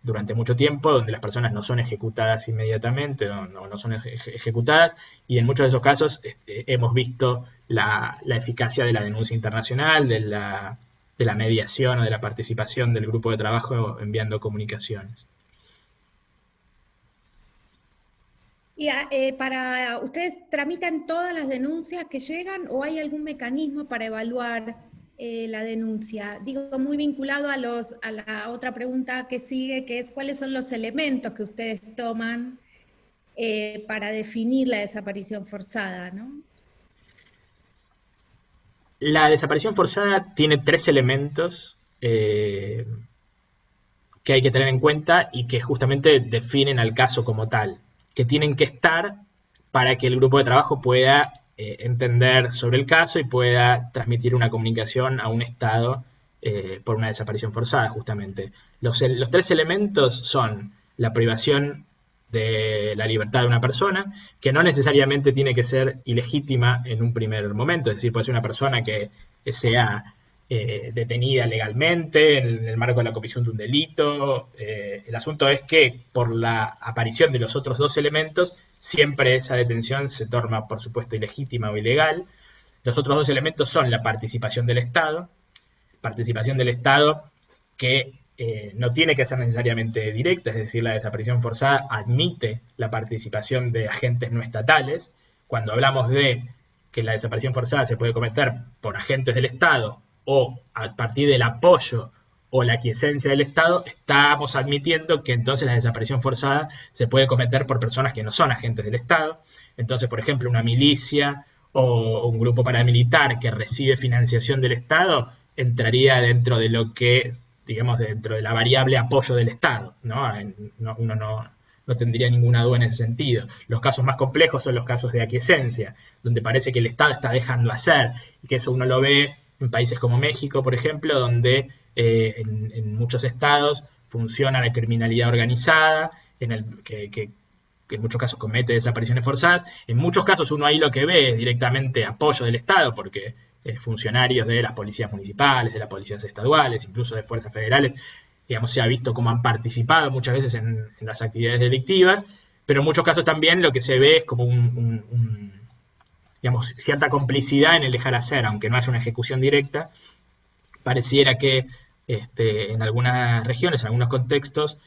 durante mucho tiempo, donde las personas no son ejecutadas inmediatamente o no son ejecutadas, y en muchos de esos casos hemos visto la eficacia de la denuncia internacional, de la mediación o de la participación del grupo de trabajo enviando comunicaciones. Y para ustedes, ¿tramitan todas las denuncias que llegan o hay algún mecanismo para evaluar la denuncia? Digo, muy vinculado a la otra pregunta que sigue, que es ¿cuáles son los elementos que ustedes toman para definir la desaparición forzada, ¿no? La desaparición forzada tiene 3 elementos que hay que tener en cuenta y que justamente definen al caso como tal, que tienen que estar para que el grupo de trabajo pueda entender sobre el caso y pueda transmitir una comunicación a un Estado por una desaparición forzada, justamente. Los 3 elementos son la privación de la libertad de una persona, que no necesariamente tiene que ser ilegítima en un primer momento, es decir, puede ser una persona que sea detenida legalmente en el marco de la comisión de un delito. El asunto es que por la aparición de los otros dos elementos, siempre esa detención se torna, por supuesto, ilegítima o ilegal. Los otros dos elementos son la participación del Estado que no tiene que ser necesariamente directa, es decir, la desaparición forzada admite la participación de agentes no estatales. Cuando hablamos de que la desaparición forzada se puede cometer por agentes del Estado o a partir del apoyo o la aquiescencia del Estado, estamos admitiendo que entonces la desaparición forzada se puede cometer por personas que no son agentes del Estado. Entonces, por ejemplo, una milicia o un grupo paramilitar que recibe financiación del Estado entraría dentro de lo que, digamos, dentro de la variable apoyo del Estado, ¿no? Uno no tendría ninguna duda en ese sentido. Los casos más complejos son los casos de aquiescencia, donde parece que el Estado está dejando hacer, y que eso uno lo ve en países como México, por ejemplo, donde en muchos estados funciona la criminalidad organizada, que en muchos casos comete desapariciones forzadas. En muchos casos uno ahí lo que ve es directamente apoyo del Estado, porque funcionarios de las policías municipales, de las policías estaduales, incluso de fuerzas federales, digamos, se ha visto cómo han participado muchas veces en las actividades delictivas, pero en muchos casos también lo que se ve es como digamos, cierta complicidad en el dejar hacer, aunque no haya una ejecución directa. Pareciera que en algunas regiones, en algunos contextos,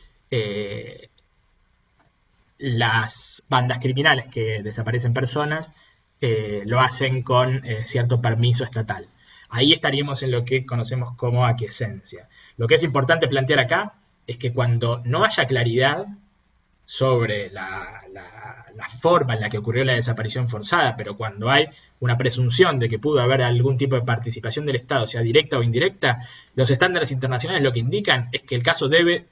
las bandas criminales que desaparecen personas lo hacen con cierto permiso estatal. Ahí estaríamos en lo que conocemos como aquiescencia. Lo que es importante plantear acá es que cuando no haya claridad sobre la forma en la que ocurrió la desaparición forzada, pero cuando hay una presunción de que pudo haber algún tipo de participación del Estado, sea directa o indirecta, los estándares internacionales lo que indican es que el caso debe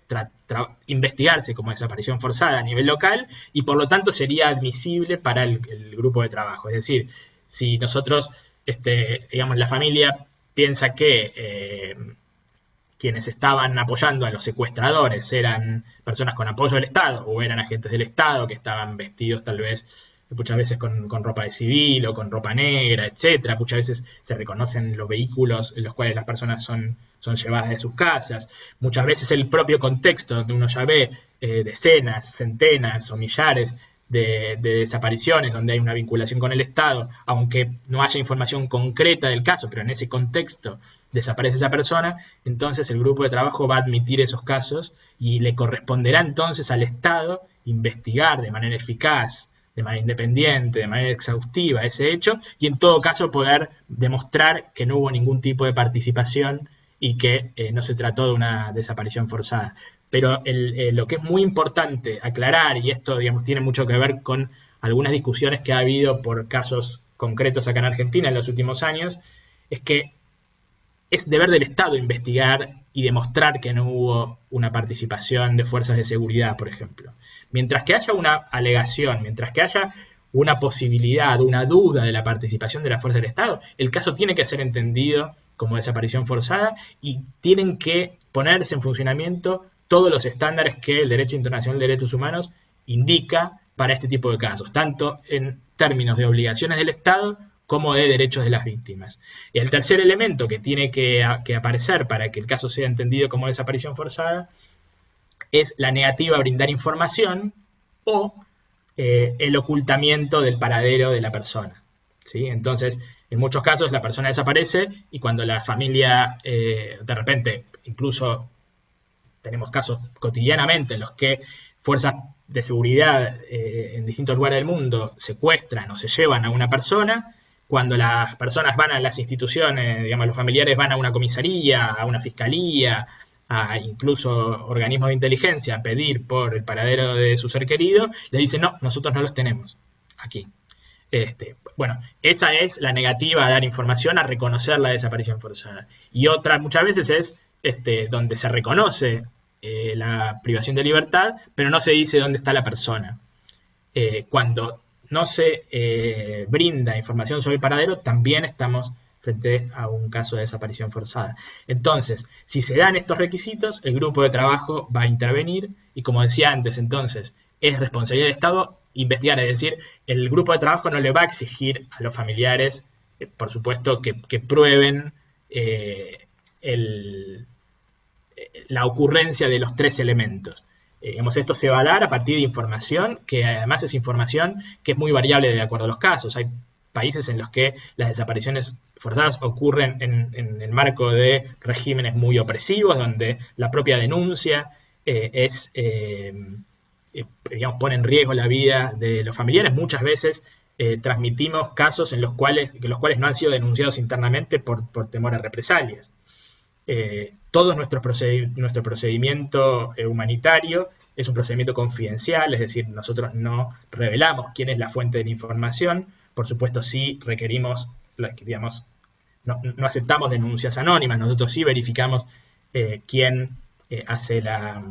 investigarse como desaparición forzada a nivel local y por lo tanto sería admisible para el grupo de trabajo. Es decir, si nosotros, digamos, la familia piensa que quienes estaban apoyando a los secuestradores eran personas con apoyo del Estado o eran agentes del Estado que estaban vestidos tal vez muchas veces con ropa de civil o con ropa negra, etcétera. Muchas veces se reconocen los vehículos en los cuales las personas son llevadas de sus casas. Muchas veces el propio contexto donde uno ya ve decenas, centenas o millares de desapariciones donde hay una vinculación con el Estado, aunque no haya información concreta del caso, pero en ese contexto desaparece esa persona, entonces el grupo de trabajo va a admitir esos casos y le corresponderá entonces al Estado investigar de manera eficaz, de manera independiente, de manera exhaustiva ese hecho y en todo caso poder demostrar que no hubo ningún tipo de participación y que no se trató de una desaparición forzada. Pero lo que es muy importante aclarar, y esto, digamos, tiene mucho que ver con algunas discusiones que ha habido por casos concretos acá en Argentina en los últimos años, es que es deber del Estado investigar y demostrar que no hubo una participación de fuerzas de seguridad, por ejemplo. Mientras que haya una alegación, mientras que haya una posibilidad, una duda de la participación de las fuerzas del Estado, el caso tiene que ser entendido como desaparición forzada y tienen que ponerse en funcionamiento todos los estándares que el derecho internacional de derechos humanos indica para este tipo de casos, tanto en términos de obligaciones del Estado como de derechos de las víctimas. Y el tercer elemento que tiene que aparecer para que el caso sea entendido como desaparición forzada es la negativa a brindar información o el ocultamiento del paradero de la persona, ¿sí? Entonces, en muchos casos la persona desaparece y cuando la familia de repente, incluso tenemos casos cotidianamente en los que fuerzas de seguridad en distintos lugares del mundo secuestran o se llevan a una persona. Cuando las personas van a las instituciones, digamos, los familiares van a una comisaría, a una fiscalía, a incluso organismos de inteligencia a pedir por el paradero de su ser querido, le dicen, no, nosotros no los tenemos aquí. Bueno, esa es la negativa a dar información, a reconocer la desaparición forzada. Y otra muchas veces es donde se reconoce la privación de libertad, pero no se dice dónde está la persona. Cuando no se brinda información sobre el paradero, también estamos frente a un caso de desaparición forzada. Entonces, si se dan estos requisitos, el grupo de trabajo va a intervenir y, como decía antes, entonces es responsabilidad del Estado investigar, es decir, el grupo de trabajo no le va a exigir a los familiares, por supuesto, que prueben la ocurrencia de los tres elementos. Esto se va a dar a partir de información, que además es información que es muy variable de acuerdo a los casos. Hay países en los que las desapariciones forzadas ocurren en el marco de regímenes muy opresivos, donde la propia denuncia pone en riesgo la vida de los familiares. Muchas veces transmitimos casos en los cuales no han sido denunciados internamente por temor a represalias. Todo nuestro procedimiento humanitario es un procedimiento confidencial, es decir, nosotros no revelamos quién es la fuente de la información. Por supuesto, sí requerimos, digamos, no aceptamos denuncias anónimas, nosotros sí verificamos quién hace la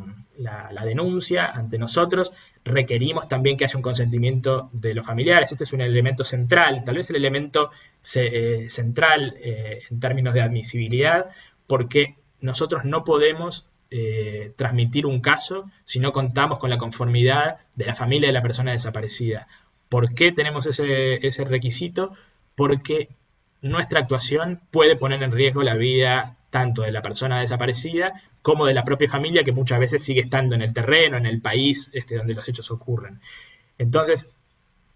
denuncia ante nosotros. Requerimos también que haya un consentimiento de los familiares. Este es un elemento central, tal vez el elemento central en términos de admisibilidad, porque nosotros no podemos transmitir un caso si no contamos con la conformidad de la familia de la persona desaparecida. ¿Por qué tenemos ese requisito? Porque nuestra actuación puede poner en riesgo la vida tanto de la persona desaparecida como de la propia familia, que muchas veces sigue estando en el terreno, en el país donde los hechos ocurren. Entonces,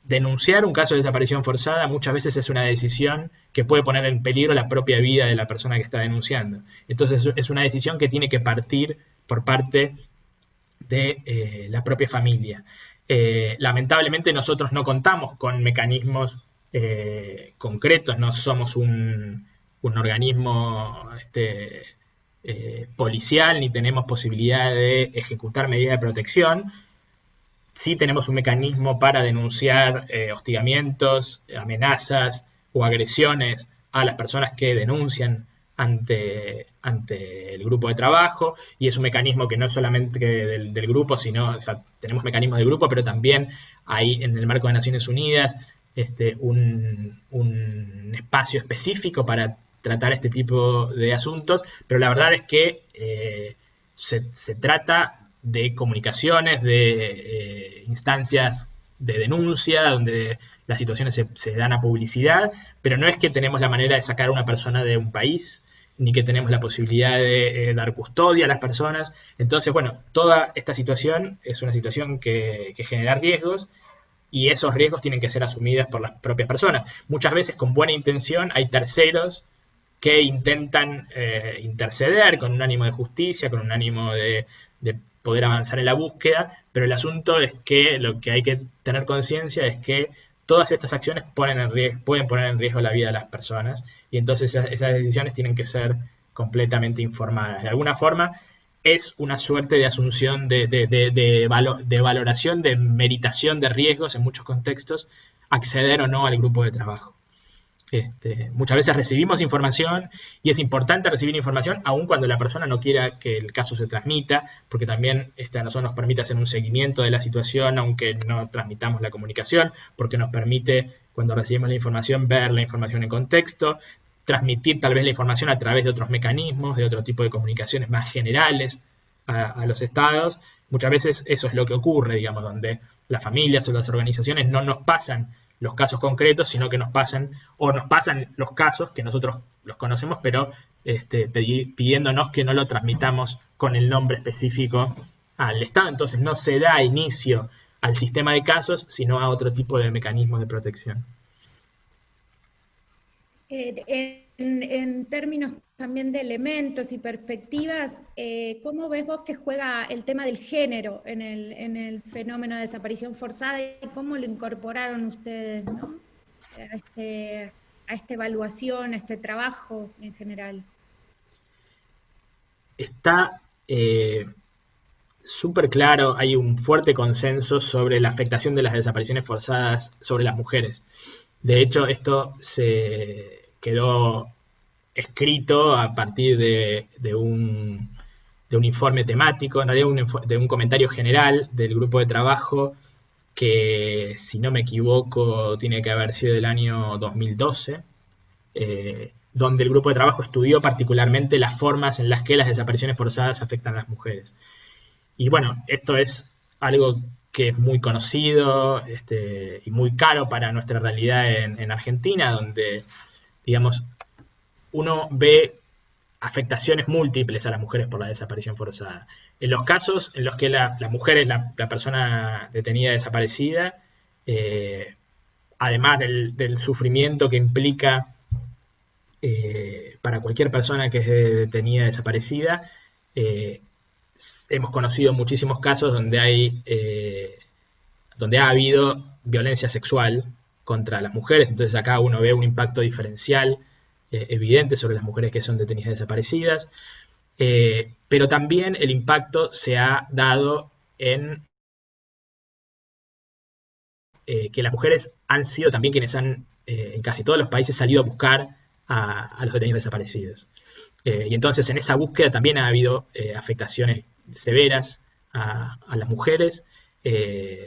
denunciar un caso de desaparición forzada muchas veces es una decisión que puede poner en peligro la propia vida de la persona que está denunciando. Entonces es una decisión que tiene que partir por parte de la propia familia. Lamentablemente nosotros no contamos con mecanismos concretos, no somos un organismo policial, ni tenemos posibilidad de ejecutar medidas de protección. Sí tenemos un mecanismo para denunciar hostigamientos, amenazas o agresiones a las personas que denuncian ante el grupo de trabajo, y es un mecanismo que no es solamente del grupo, sino, tenemos mecanismos de grupo, pero también hay en el marco de Naciones Unidas un espacio específico para tratar este tipo de asuntos, pero la verdad es que se trata de comunicaciones, de instancias de denuncia, donde las situaciones se dan a publicidad, pero no es que tenemos la manera de sacar a una persona de un país, ni que tenemos la posibilidad de dar custodia a las personas. Entonces, bueno, toda esta situación es una situación que genera riesgos, y esos riesgos tienen que ser asumidos por las propias personas. Muchas veces, con buena intención, hay terceros que intentan interceder con un ánimo de justicia, con un ánimo de poder avanzar en la búsqueda, pero el asunto es que lo que hay que tener conciencia es que todas estas acciones pueden poner en riesgo la vida de las personas, y entonces esas decisiones tienen que ser completamente informadas. De alguna forma es una suerte de asunción de valoración, de meritación de riesgos en muchos contextos, acceder o no al grupo de trabajo. Muchas veces recibimos información, y es importante recibir información aun cuando la persona no quiera que el caso se transmita, porque también a nosotros nos permite hacer un seguimiento de la situación aunque no transmitamos la comunicación, porque nos permite, cuando recibimos la información, ver la información en contexto, transmitir tal vez la información a través de otros mecanismos, de otro tipo de comunicaciones más generales a los estados. Muchas veces eso es lo que ocurre, digamos, donde las familias o las organizaciones no nos pasan los casos concretos, sino que nos pasan los casos que nosotros los conocemos, pero pidiéndonos que no lo transmitamos con el nombre específico al Estado. Entonces no se da inicio al sistema de casos, sino a otro tipo de mecanismos de protección. En términos también de elementos y perspectivas, ¿cómo ves vos que juega el tema del género en el fenómeno de desaparición forzada, y cómo lo incorporaron ustedes, ¿no? a esta evaluación, a este trabajo en general? Está súper claro, hay un fuerte consenso sobre la afectación de las desapariciones forzadas sobre las mujeres. De hecho, esto se quedó escrito a partir de un informe temático, en realidad de un comentario general del grupo de trabajo que, si no me equivoco, tiene que haber sido del año 2012, donde el grupo de trabajo estudió particularmente las formas en las que las desapariciones forzadas afectan a las mujeres. Y bueno, esto es algo que es muy conocido y muy caro para nuestra realidad en Argentina, donde, digamos, uno ve afectaciones múltiples a las mujeres por la desaparición forzada. En los casos en los que la mujer es la persona detenida desaparecida, además del sufrimiento que implica para cualquier persona que es detenida desaparecida, hemos conocido muchísimos casos donde ha habido violencia sexual contra las mujeres. Entonces acá uno ve un impacto diferencial evidente sobre las mujeres que son detenidas desaparecidas, pero también el impacto se ha dado en que las mujeres han sido también quienes han, en casi todos los países, salido a buscar a los detenidos desaparecidos. Y entonces en esa búsqueda también ha habido afectaciones severas a las mujeres,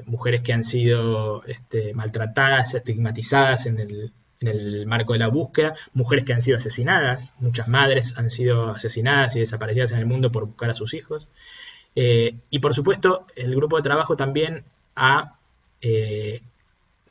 mujeres que han sido maltratadas, estigmatizadas en el marco de la búsqueda, mujeres que han sido asesinadas, muchas madres han sido asesinadas y desaparecidas en el mundo por buscar a sus hijos. Y por supuesto, el grupo de trabajo también ha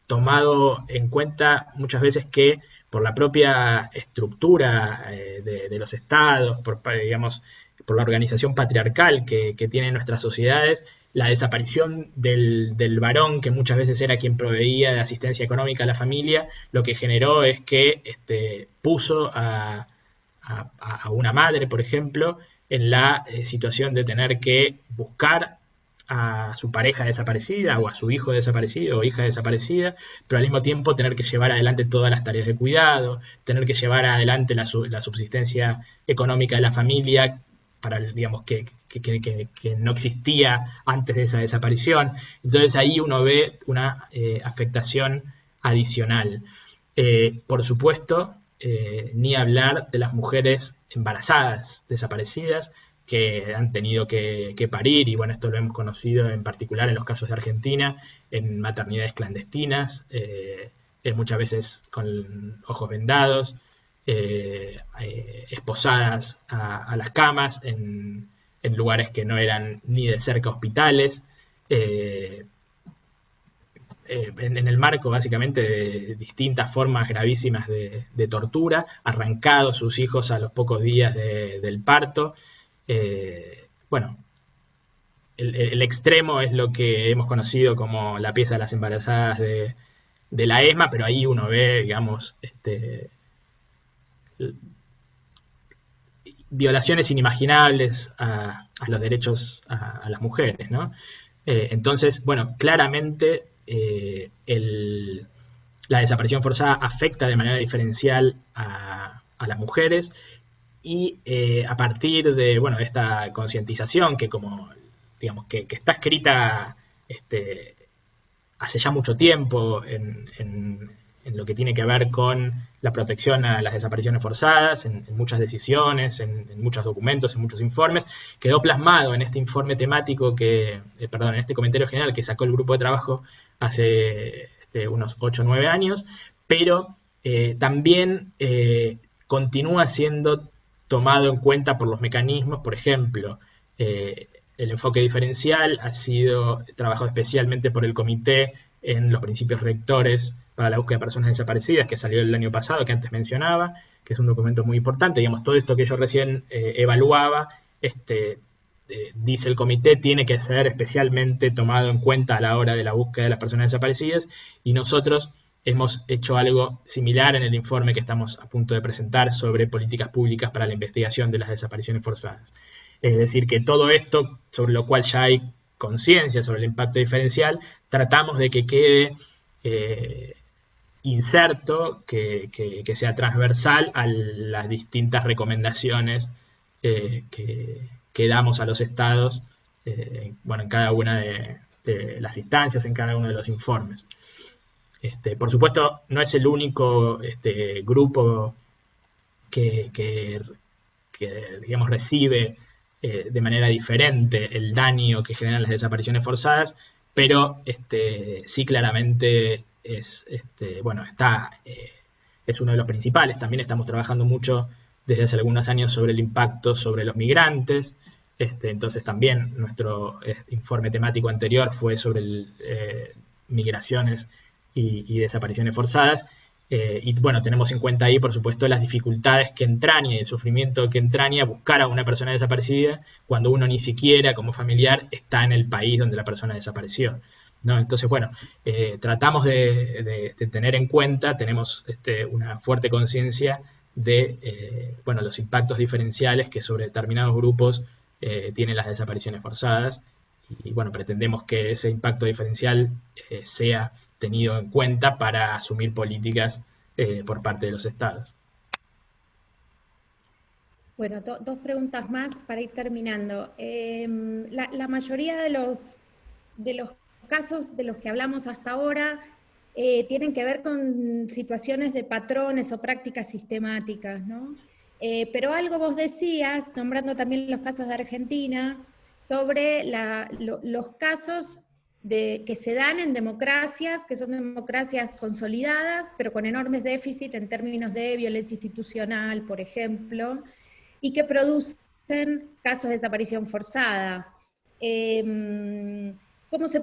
tomado en cuenta muchas veces que por la propia estructura de los estados, digamos, por la organización patriarcal que tienen nuestras sociedades, la desaparición del varón, que muchas veces era quien proveía de asistencia económica a la familia, lo que generó es que puso a una madre, por ejemplo, en la situación de tener que buscar a su pareja desaparecida o a su hijo desaparecido o hija desaparecida, pero al mismo tiempo tener que llevar adelante todas las tareas de cuidado, tener que llevar adelante la subsistencia económica de la familia, para, digamos, que no existía antes de esa desaparición. Entonces ahí uno ve una afectación adicional. Por supuesto, ni hablar de las mujeres embarazadas desaparecidas, que han tenido que parir, y bueno, esto lo hemos conocido en particular en los casos de Argentina, en maternidades clandestinas, muchas veces con ojos vendados, esposadas a las camas, en lugares que no eran ni de cerca hospitales, en el marco básicamente de distintas formas gravísimas de tortura, arrancados sus hijos a los pocos días del parto. Bueno, el extremo es lo que hemos conocido como la pieza de las embarazadas de la ESMA, pero ahí uno ve, digamos, violaciones inimaginables a los derechos a las mujeres, ¿no? Entonces, bueno, claramente la desaparición forzada afecta de manera diferencial a las mujeres. Y a partir de, bueno, esta concientización que, como digamos, que está escrita hace ya mucho tiempo en lo que tiene que ver con la protección a las desapariciones forzadas, en muchas decisiones, en muchos documentos, en muchos informes, quedó plasmado en este informe temático en este comentario general que sacó el grupo de trabajo hace unos 8 o 9 años, pero también continúa siendo tomado en cuenta por los mecanismos. Por ejemplo, el enfoque diferencial ha sido trabajado especialmente por el Comité en los Principios Rectores para la Búsqueda de Personas Desaparecidas, que salió el año pasado, que antes mencionaba, que es un documento muy importante. Digamos, todo esto que yo recién evaluaba, dice el Comité, tiene que ser especialmente tomado en cuenta a la hora de la búsqueda de las personas desaparecidas, y nosotros hemos hecho algo similar en el informe que estamos a punto de presentar sobre políticas públicas para la investigación de las desapariciones forzadas. Es decir, que todo esto, sobre lo cual ya hay conciencia sobre el impacto diferencial, tratamos de que quede inserto, que sea transversal a las distintas recomendaciones que damos a los estados, bueno, en cada una de las instancias, en cada uno de los informes. Por supuesto, no es el único grupo que digamos, recibe de manera diferente el daño que generan las desapariciones forzadas, pero sí claramente bueno, está es uno de los principales. También estamos trabajando mucho desde hace algunos años sobre el impacto sobre los migrantes. Entonces también nuestro informe temático anterior fue sobre migraciones y desapariciones forzadas. Y bueno, tenemos en cuenta ahí, por supuesto, las dificultades que entraña y el sufrimiento que entraña buscar a una persona desaparecida cuando uno ni siquiera, como familiar, está en el país donde la persona desapareció, ¿no? Entonces, bueno, tratamos de tener en cuenta, tenemos una fuerte conciencia de bueno, los impactos diferenciales que sobre determinados grupos tienen las desapariciones forzadas. Y bueno, pretendemos que ese impacto diferencial sea tenido en cuenta para asumir políticas por parte de los estados. Bueno, dos preguntas más para ir terminando. La mayoría de los casos de los que hablamos hasta ahora tienen que ver con situaciones de patrones o prácticas sistemáticas, ¿no? Pero algo vos decías, nombrando también los casos de Argentina, sobre los casos que se dan en democracias, que son democracias consolidadas, pero con enormes déficits en términos de violencia institucional, por ejemplo, y que producen casos de desaparición forzada. ¿Cómo se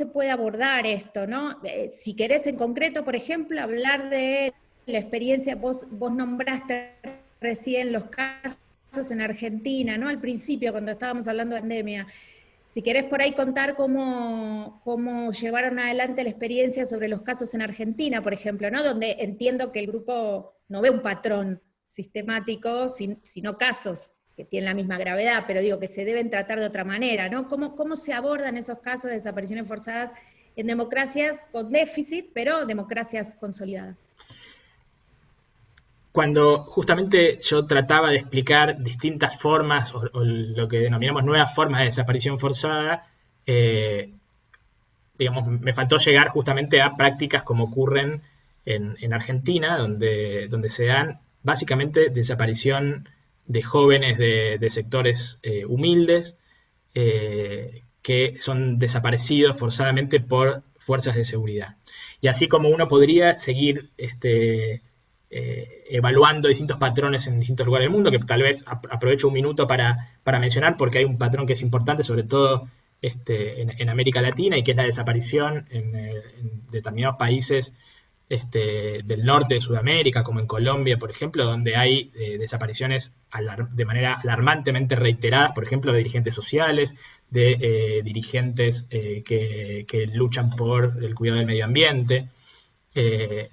puede abordar esto, ¿no? Si querés en concreto, por ejemplo, hablar de la experiencia, vos nombraste recién los casos en Argentina, ¿no? Al principio, cuando estábamos hablando de pandemia. Si querés por ahí contar cómo llevaron adelante la experiencia sobre los casos en Argentina, por ejemplo, ¿no? Donde entiendo que el grupo no ve un patrón sistemático, sino casos que tienen la misma gravedad, pero digo que se deben tratar de otra manera, ¿no? ¿Cómo se abordan esos casos de desapariciones forzadas en democracias con déficit, pero democracias consolidadas? Cuando justamente yo trataba de explicar distintas formas o lo que denominamos nuevas formas de desaparición forzada, digamos, me faltó llegar justamente a prácticas como ocurren en Argentina, donde se dan básicamente desaparición de jóvenes de sectores humildes que son desaparecidos forzadamente por fuerzas de seguridad. Y así como uno podría seguir evaluando distintos patrones en distintos lugares del mundo, que tal vez aprovecho un minuto para mencionar, porque hay un patrón que es importante, sobre todo en América Latina, y que es la desaparición en determinados países del norte de Sudamérica, como en Colombia, por ejemplo, donde hay desapariciones de manera alarmantemente reiteradas, por ejemplo, de dirigentes sociales, de dirigentes que luchan por el cuidado del medio ambiente,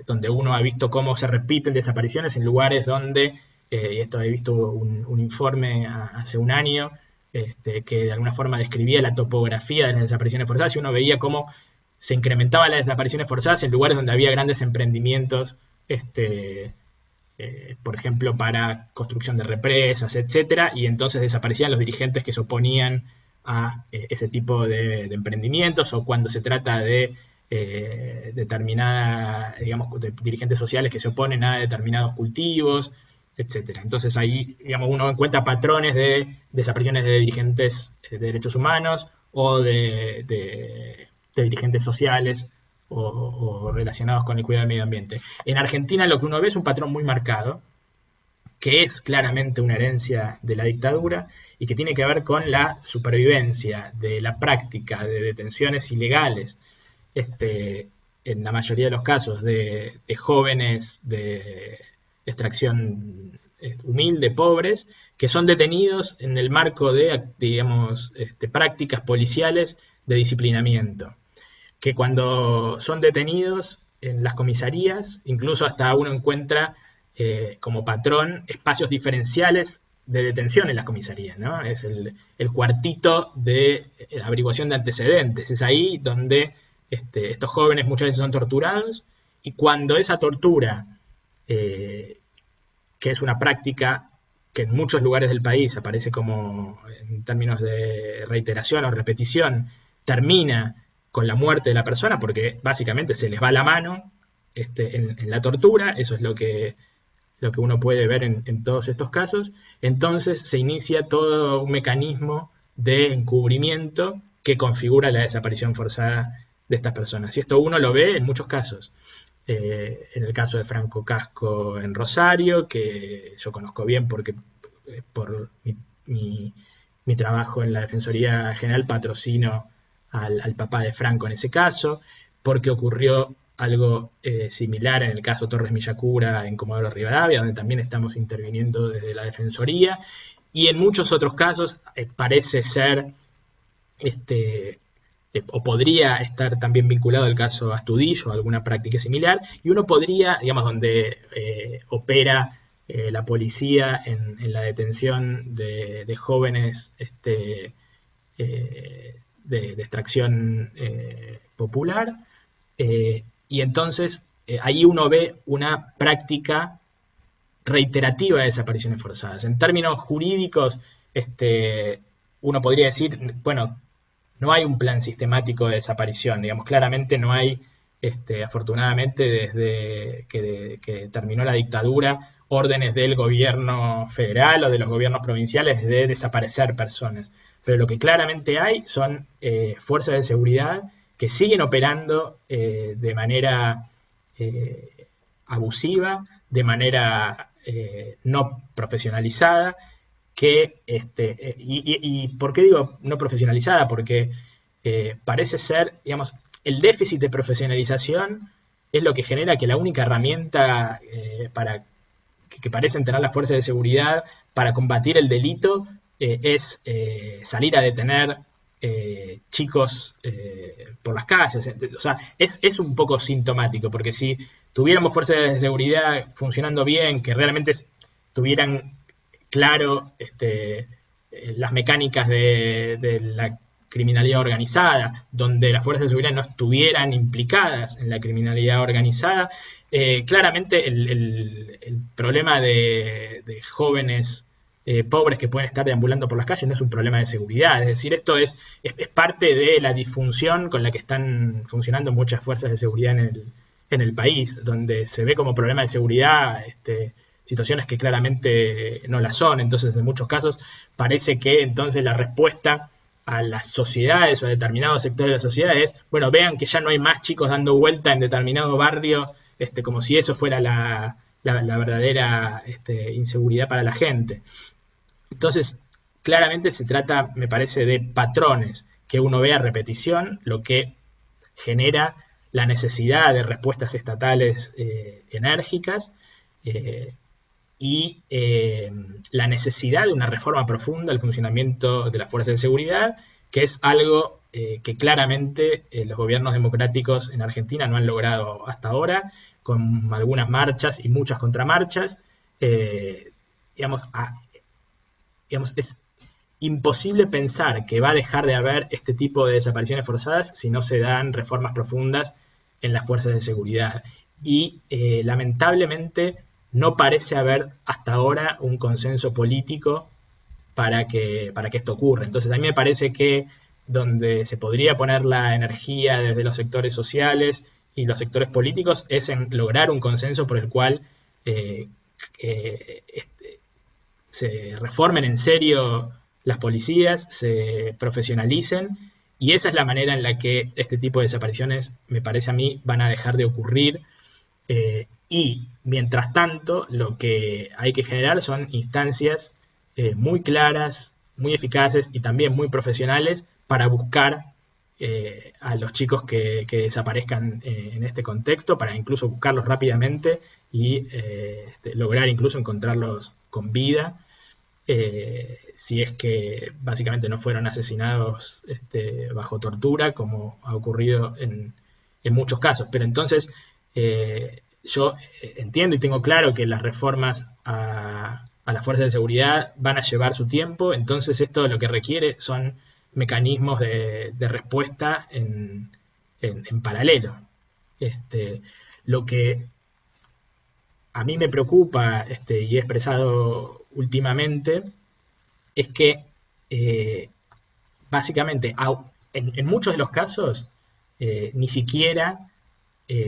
donde uno ha visto cómo se repiten desapariciones en lugares donde, y esto he visto un informe hace un año, que de alguna forma describía la topografía de las desapariciones forzadas, y uno veía cómo se incrementaban las desapariciones forzadas en lugares donde había grandes emprendimientos, por ejemplo, para construcción de represas, etcétera, y entonces desaparecían los dirigentes que se oponían a ese tipo de emprendimientos, o cuando se trata de digamos, de dirigentes sociales que se oponen a determinados cultivos, etcétera. Entonces ahí, digamos, uno encuentra patrones de desapariciones de dirigentes de derechos humanos o de dirigentes sociales o relacionados con el cuidado del medio ambiente. En Argentina lo que uno ve es un patrón muy marcado, que es claramente una herencia de la dictadura y que tiene que ver con la supervivencia de la práctica de detenciones ilegales, en la mayoría de los casos, de jóvenes de extracción humilde, pobres, que son detenidos en el marco de, digamos, prácticas policiales de disciplinamiento, que cuando son detenidos en las comisarías, incluso hasta uno encuentra como patrón espacios diferenciales de detención en las comisarías, ¿no? Es el cuartito de averiguación de antecedentes, es ahí donde estos jóvenes muchas veces son torturados, y cuando esa tortura, que es una práctica que en muchos lugares del país aparece como, en términos de reiteración o repetición, termina con la muerte de la persona, porque básicamente se les va la mano en la tortura, eso es lo que uno puede ver en todos estos casos. Entonces se inicia todo un mecanismo de encubrimiento que configura la desaparición forzada de estas personas. Y esto uno lo ve en muchos casos. en el caso de Franco Casco en Rosario, que yo conozco bien porque por mi trabajo en la Defensoría General patrocino al papá de Franco en ese caso, porque ocurrió algo similar en el caso Torres Millacura en Comodoro Rivadavia, donde también estamos interviniendo desde la Defensoría, y en muchos otros casos parece ser, o podría estar también vinculado al caso Astudillo, alguna práctica similar, y uno podría, digamos, donde opera la policía en la detención de jóvenes de extracción popular, y entonces ahí uno ve una práctica reiterativa de desapariciones forzadas. En términos jurídicos, uno podría decir, bueno, no hay un plan sistemático de desaparición, digamos, claramente no hay, afortunadamente, desde que terminó la dictadura, órdenes del gobierno federal o de los gobiernos provinciales de desaparecer personas. Pero lo que claramente hay son fuerzas de seguridad que siguen operando de manera abusiva, de manera no profesionalizada, y ¿por qué digo no profesionalizada? Porque parece ser, digamos, el déficit de profesionalización es lo que genera que la única herramienta que parecen tener las fuerzas de seguridad para combatir el delito es salir a detener chicos por las calles. O sea, es un poco sintomático, porque si tuviéramos fuerzas de seguridad funcionando bien, que realmente tuvieran claro las mecánicas de la criminalidad organizada, donde las fuerzas de seguridad no estuvieran implicadas en la criminalidad organizada, claramente el problema de jóvenes pobres que pueden estar deambulando por las calles no es un problema de seguridad. Es decir, esto es parte de la disfunción con la que están funcionando muchas fuerzas de seguridad en el país, donde se ve como problema de seguridad situaciones que claramente no las son. Entonces, en muchos casos parece que entonces la respuesta a las sociedades o a determinados sectores de la sociedad es, bueno, vean que ya no hay más chicos dando vuelta en determinado barrio, como si eso fuera la verdadera inseguridad para la gente. Entonces, claramente se trata, me parece, de patrones que uno ve a repetición, lo que genera la necesidad de respuestas estatales enérgicas, y la necesidad de una reforma profunda del funcionamiento de las fuerzas de seguridad, que es algo que claramente los gobiernos democráticos en Argentina no han logrado hasta ahora, con algunas marchas y muchas contramarchas. Digamos, es imposible pensar que va a dejar de haber este tipo de desapariciones forzadas si no se dan reformas profundas en las fuerzas de seguridad. Y lamentablemente no parece haber hasta ahora un consenso político para que esto ocurra. Entonces a mí me parece que donde se podría poner la energía desde los sectores sociales y los sectores políticos es en lograr un consenso por el cual se reformen en serio las policías, se profesionalicen, y esa es la manera en la que este tipo de desapariciones, me parece a mí, van a dejar de ocurrir. Y mientras tanto, lo que hay que generar son instancias muy claras, muy eficaces y también muy profesionales para buscar a los chicos que desaparezcan en este contexto, para incluso buscarlos rápidamente y lograr incluso encontrarlos con vida, si es que básicamente no fueron asesinados bajo tortura, como ha ocurrido en muchos casos. Pero entonces yo entiendo y tengo claro que las reformas a las fuerzas de seguridad van a llevar su tiempo, entonces esto lo que requiere son mecanismos de respuesta en paralelo. Lo que a mí me preocupa y he expresado últimamente es que básicamente en muchos de los casos ni siquiera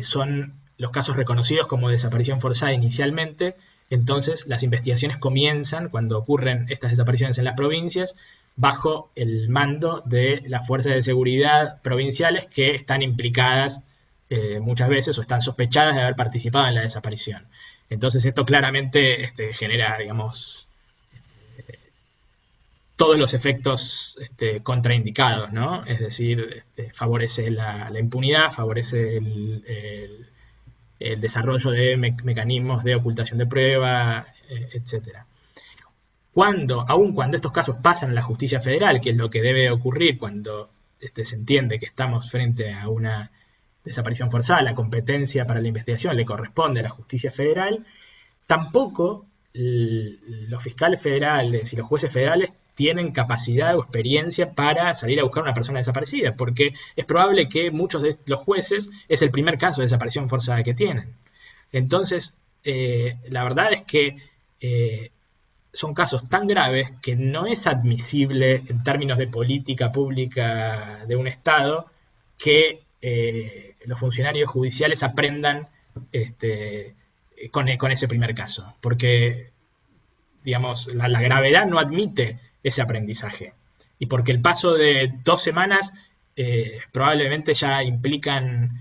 son los casos reconocidos como desaparición forzada inicialmente. Entonces las investigaciones comienzan cuando ocurren estas desapariciones en las provincias bajo el mando de las fuerzas de seguridad provinciales que están implicadas muchas veces o están sospechadas de haber participado en la desaparición. Entonces esto claramente genera, digamos, todos los efectos contraindicados, ¿no? Es decir, favorece la impunidad, favorece el desarrollo de mecanismos de ocultación de prueba, etcétera. Aun cuando estos casos pasan a la justicia federal, que es lo que debe ocurrir cuando se entiende que estamos frente a una desaparición forzada, la competencia para la investigación le corresponde a la justicia federal, tampoco los fiscales federales y los jueces federales tienen capacidad o experiencia para salir a buscar a una persona desaparecida, porque es probable que muchos de los jueces es el primer caso de desaparición forzada que tienen. Entonces, la verdad es que son casos tan graves que no es admisible en términos de política pública de un Estado que los funcionarios judiciales aprendan con ese primer caso, porque digamos, la gravedad no admite ese aprendizaje. Y porque el paso de 2 semanas probablemente ya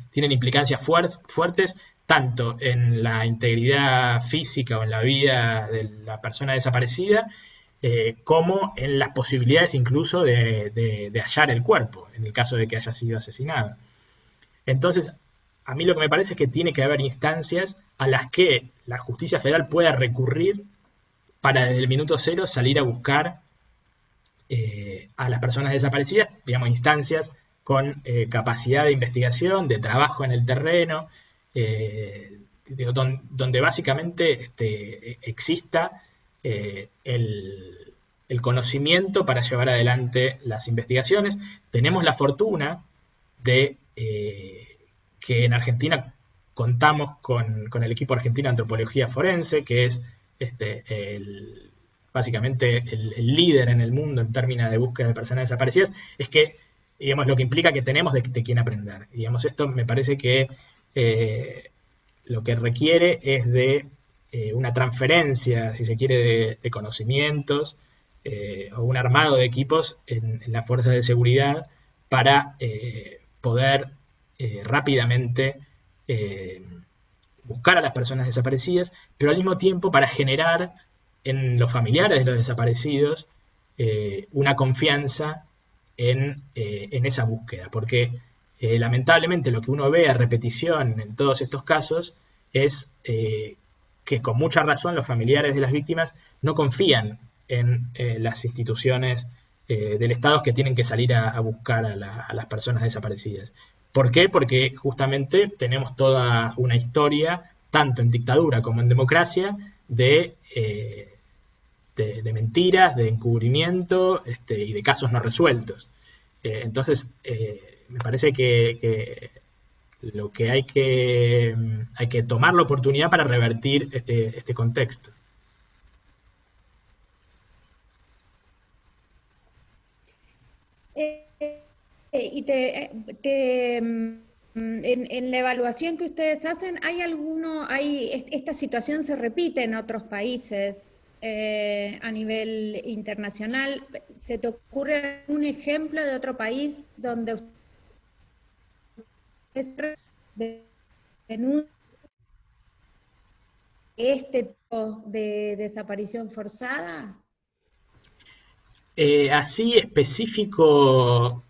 tienen implicancias fuertes, tanto en la integridad física o en la vida de la persona desaparecida, como en las posibilidades incluso de hallar el cuerpo, en el caso de que haya sido asesinado. Entonces, a mí lo que me parece es que tiene que haber instancias a las que la justicia federal pueda recurrir para desde el minuto cero salir a buscar a las personas desaparecidas, digamos, instancias con capacidad de investigación, de trabajo en el terreno, donde básicamente exista el conocimiento para llevar adelante las investigaciones. Tenemos la fortuna de que en Argentina contamos con el equipo argentino de antropología forense, que es básicamente el líder en el mundo en términos de búsqueda de personas desaparecidas, es que, digamos, lo que implica que tenemos de quién aprender. Digamos, esto me parece que lo que requiere es de una transferencia, si se quiere, de conocimientos o un armado de equipos en las fuerzas de seguridad para poder rápidamente buscar a las personas desaparecidas, pero al mismo tiempo para generar en los familiares de los desaparecidos una confianza en esa búsqueda, porque lamentablemente lo que uno ve a repetición en todos estos casos es que con mucha razón los familiares de las víctimas no confían en las instituciones del Estado que tienen que salir a buscar a las personas desaparecidas. ¿Por qué? Porque justamente tenemos toda una historia, tanto en dictadura como en democracia, de mentiras, de encubrimiento y de casos no resueltos. Entonces, me parece que lo que hay que tomar la oportunidad para revertir este contexto. Y en la evaluación que ustedes hacen, esta situación se repite en otros países a nivel internacional. ¿Se te ocurre un ejemplo de otro país donde ustedes denuncian este tipo de desaparición forzada? Así específico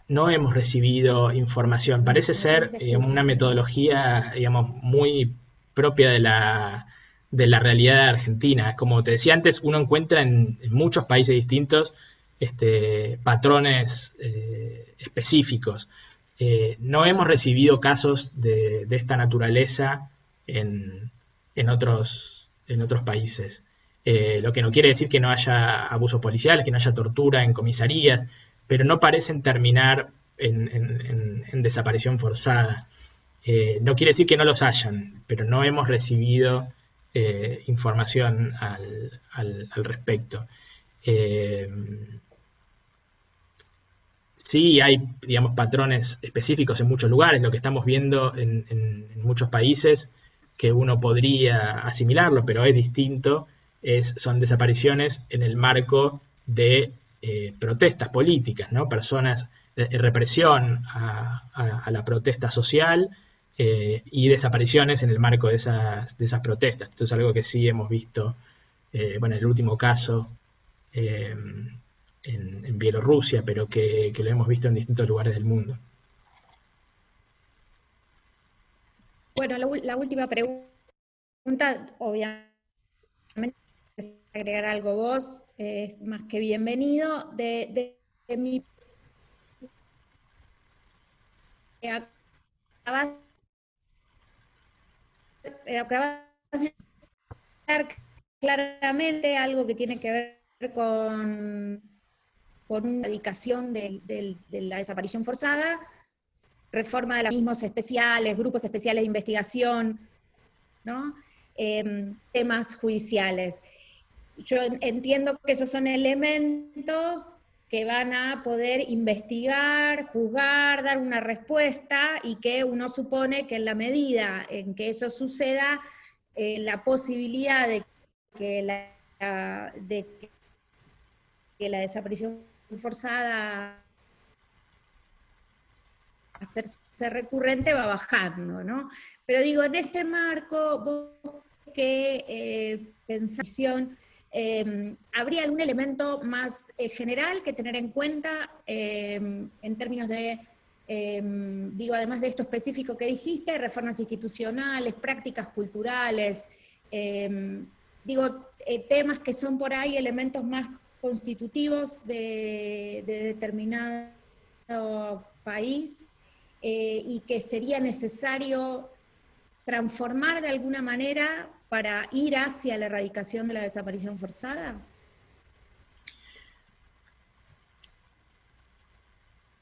no hemos recibido información. Parece ser una metodología, digamos, muy propia de la realidad argentina. Como te decía antes, uno encuentra en muchos países distintos patrones específicos. No hemos recibido casos de esta naturaleza en otros países. Lo que no quiere decir que no haya abusos policiales, que no haya tortura en comisarías, pero no parecen terminar en desaparición forzada. No quiere decir que no los hayan, pero no hemos recibido información al respecto. Sí hay, digamos, patrones específicos en muchos lugares. Lo que estamos viendo en muchos países, que uno podría asimilarlo, pero es distinto, son desapariciones en el marco de protestas políticas, ¿no? Personas represión a la protesta social y desapariciones en el marco de esas protestas. Esto es algo que sí hemos visto, bueno, en el último caso en Bielorrusia, pero que lo hemos visto en distintos lugares del mundo. Bueno, la última pregunta, obviamente, agregar algo vos, es más que bienvenido. De mi acabas de dar claramente algo que tiene que ver con una erradicación de la desaparición forzada, reforma de los mismos especiales, grupos especiales de investigación, ¿no? Temas judiciales. Yo entiendo que esos son elementos que van a poder investigar, juzgar, dar una respuesta, y que uno supone que en la medida en que eso suceda, la posibilidad de que la desaparición forzada hacerse recurrente va bajando, ¿no? Pero digo, en este marco, vos que pensás, ¿habría algún elemento más general que tener en cuenta en términos de, digo, además de esto específico que dijiste, reformas institucionales, prácticas culturales, digo, temas que son por ahí elementos más constitutivos de determinado país, y que sería necesario transformar de alguna manera para ir hacia la erradicación de la desaparición forzada?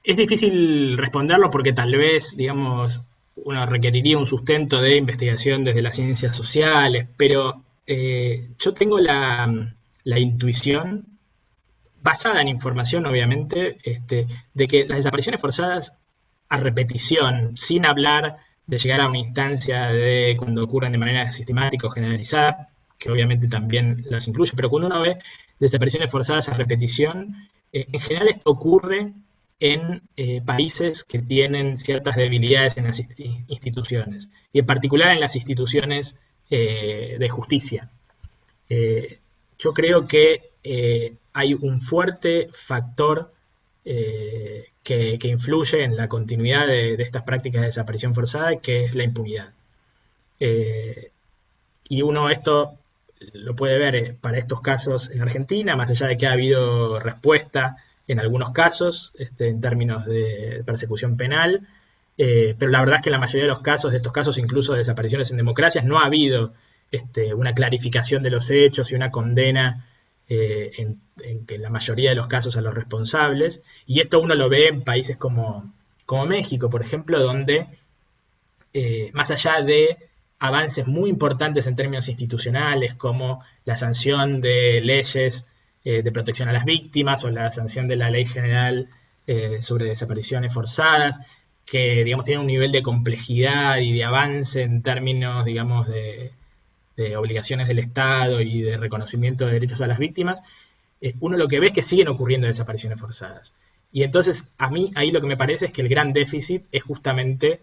Es difícil responderlo porque tal vez, digamos, uno requeriría un sustento de investigación desde las ciencias sociales, pero yo tengo la intuición, basada en información obviamente, de que las desapariciones forzadas a repetición, sin hablar de llegar a una instancia de cuando ocurren de manera sistemática o generalizada, que obviamente también las incluye, pero cuando uno ve desapariciones forzadas a repetición, en general esto ocurre en países que tienen ciertas debilidades en las instituciones, y en particular en las instituciones de justicia. Yo creo que hay un fuerte factor que influye en la continuidad de estas prácticas de desaparición forzada, que es la impunidad. Y uno esto lo puede ver para estos casos en Argentina, más allá de que ha habido respuesta en algunos casos en términos de persecución penal, pero la verdad es que en la mayoría de los casos, de estos casos incluso de desapariciones en democracias, no ha habido una clarificación de los hechos y una condena en la mayoría de los casos a los responsables, y esto uno lo ve en países como México, por ejemplo, donde más allá de avances muy importantes en términos institucionales, como la sanción de leyes de protección a las víctimas o la sanción de la Ley General sobre desapariciones forzadas, que digamos tienen un nivel de complejidad y de avance en términos, digamos, de obligaciones del Estado y de reconocimiento de derechos a las víctimas, uno lo que ve es que siguen ocurriendo desapariciones forzadas. Y entonces, a mí, ahí lo que me parece es que el gran déficit es justamente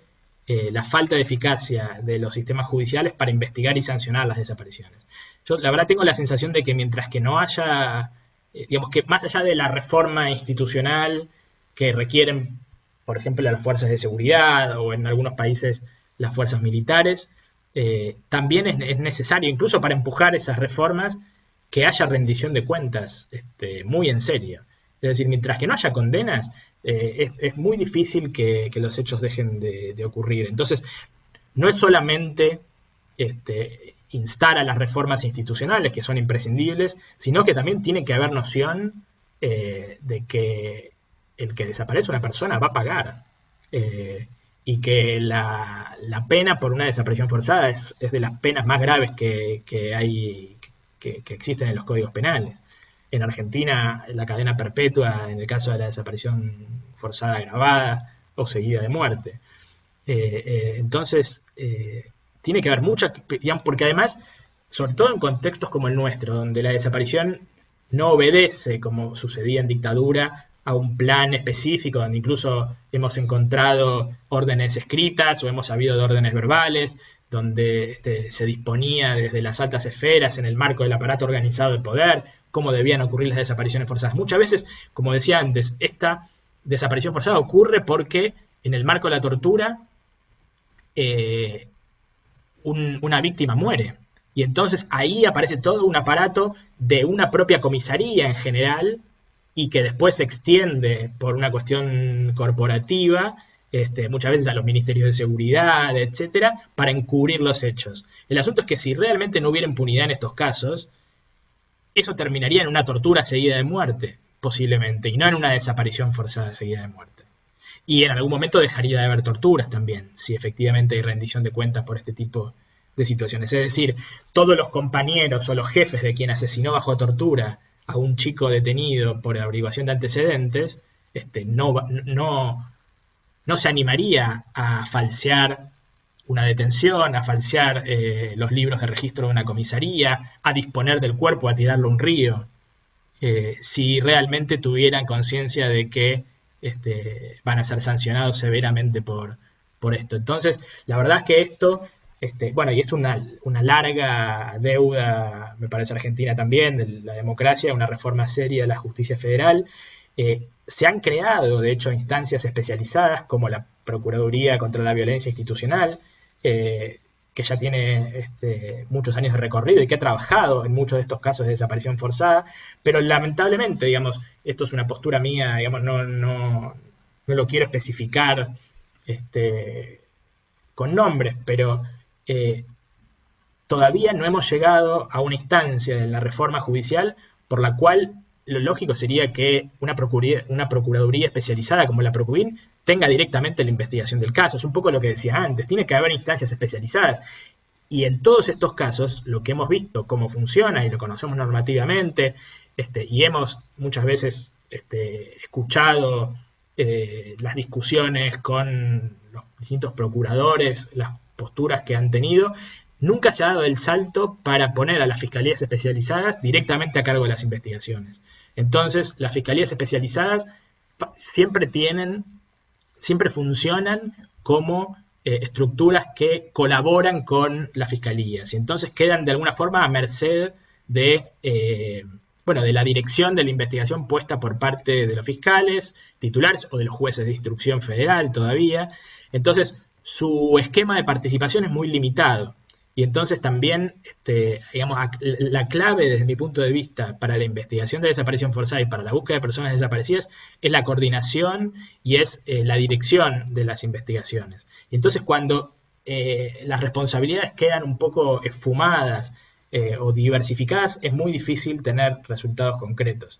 la falta de eficacia de los sistemas judiciales para investigar y sancionar las desapariciones. Yo, la verdad, tengo la sensación de que mientras que no haya, digamos que más allá de la reforma institucional que requieren, por ejemplo, las fuerzas de seguridad o en algunos países las fuerzas militares, también es necesario, incluso para empujar esas reformas, que haya rendición de cuentas muy en serio. Es decir, mientras que no haya condenas, es muy difícil que los hechos dejen de ocurrir. Entonces, no es solamente instar a las reformas institucionales, que son imprescindibles, sino que también tiene que haber noción de que el que desaparece una persona va a pagar. Y que la pena por una desaparición forzada es de las penas más graves que existen en los códigos penales. En Argentina, la cadena perpetua en el caso de la desaparición forzada agravada o seguida de muerte. Entonces, tiene que haber mucha, digamos, porque además, sobre todo en contextos como el nuestro, donde la desaparición no obedece, como sucedía en dictadura, a un plan específico, donde incluso hemos encontrado órdenes escritas o hemos sabido de órdenes verbales, donde se disponía desde las altas esferas, en el marco del aparato organizado de poder, cómo debían ocurrir las desapariciones forzadas. Muchas veces, como decía antes, esta desaparición forzada ocurre porque en el marco de la tortura una víctima muere. Y entonces ahí aparece todo un aparato de una propia comisaría en general, y que después se extiende por una cuestión corporativa, muchas veces a los ministerios de seguridad, etcétera, para encubrir los hechos. El asunto es que si realmente no hubiera impunidad en estos casos, eso terminaría en una tortura seguida de muerte, posiblemente, y no en una desaparición forzada seguida de muerte. Y en algún momento dejaría de haber torturas también, si efectivamente hay rendición de cuentas por este tipo de situaciones. Es decir, todos los compañeros o los jefes de quien asesinó bajo tortura a un chico detenido por averiguación de antecedentes, no se animaría a falsear una detención, a falsear los libros de registro de una comisaría, a disponer del cuerpo, a tirarlo a un río, si realmente tuvieran conciencia de que van a ser sancionados severamente por esto. Entonces, la verdad es que esto, y es una larga deuda, me parece, Argentina también, de la democracia, una reforma seria de la justicia federal. Se han creado, de hecho, instancias especializadas como la Procuraduría contra la Violencia Institucional, que ya tiene muchos años de recorrido y que ha trabajado en muchos de estos casos de desaparición forzada, pero lamentablemente, digamos, esto es una postura mía, digamos, no lo quiero especificar con nombres, pero todavía no hemos llegado a una instancia de la reforma judicial por la cual lo lógico sería que una procuraduría especializada como la Procubin tenga directamente la investigación del caso. Es un poco lo que decía antes, tiene que haber instancias especializadas. Y en todos estos casos, lo que hemos visto, cómo funciona y lo conocemos normativamente, y hemos muchas veces escuchado las discusiones con los distintos procuradores, las posturas que han tenido, nunca se ha dado el salto para poner a las fiscalías especializadas directamente a cargo de las investigaciones. Entonces, las fiscalías especializadas siempre funcionan como estructuras que colaboran con las fiscalías y entonces quedan de alguna forma a merced de la dirección de la investigación puesta por parte de los fiscales titulares o de los jueces de instrucción federal todavía. Entonces, su esquema de participación es muy limitado. Y entonces también, la clave desde mi punto de vista para la investigación de desaparición forzada y para la búsqueda de personas desaparecidas es la coordinación y es la dirección de las investigaciones. Y entonces cuando las responsabilidades quedan un poco esfumadas o diversificadas, es muy difícil tener resultados concretos.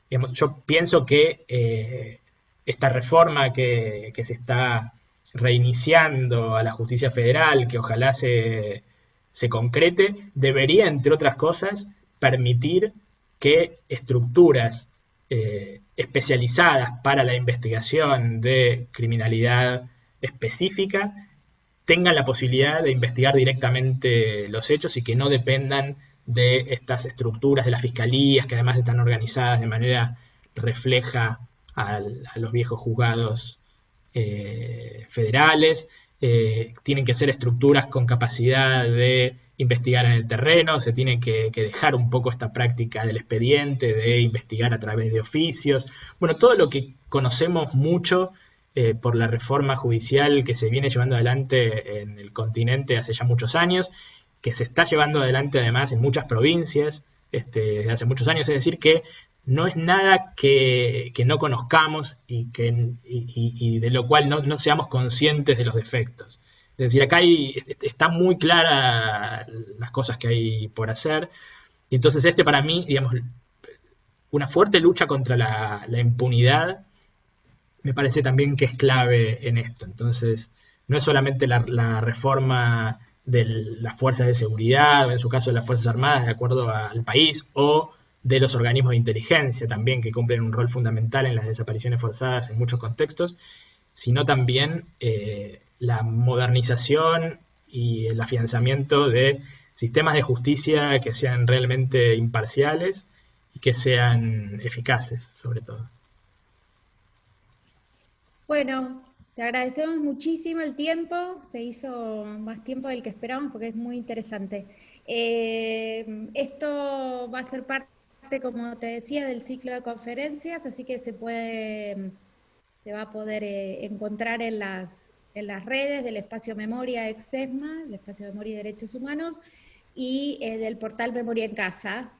Yo pienso que esta reforma que se está reiniciando a la justicia federal, que ojalá se concrete, debería, entre otras cosas, permitir que estructuras especializadas para la investigación de criminalidad específica tengan la posibilidad de investigar directamente los hechos y que no dependan de estas estructuras de las fiscalías, que además están organizadas de manera refleja a los viejos juzgados federales. Tienen que ser estructuras con capacidad de investigar en el terreno, se tiene que dejar un poco esta práctica del expediente, de investigar a través de oficios. Bueno, todo lo que conocemos mucho por la reforma judicial que se viene llevando adelante en el continente hace ya muchos años, que se está llevando adelante además en muchas provincias desde hace muchos años, es decir, que no es nada que no conozcamos y de lo cual no seamos conscientes de los defectos. Es decir, acá están muy claras las cosas que hay por hacer. Y entonces para mí, digamos, una fuerte lucha contra la impunidad me parece también que es clave en esto. Entonces, no es solamente la reforma de las fuerzas de seguridad, o en su caso de las Fuerzas Armadas, de acuerdo al país, o de los organismos de inteligencia también, que cumplen un rol fundamental en las desapariciones forzadas en muchos contextos, sino también la modernización y el afianzamiento de sistemas de justicia que sean realmente imparciales y que sean eficaces, sobre todo. Bueno, te agradecemos muchísimo el tiempo, se hizo más tiempo del que esperábamos porque es muy interesante. Esto va a ser parte, como te decía, del ciclo de conferencias, así que se va a poder encontrar en las redes del Espacio Memoria Exesma, el Espacio Memoria y Derechos Humanos, y del portal Memoria en Casa,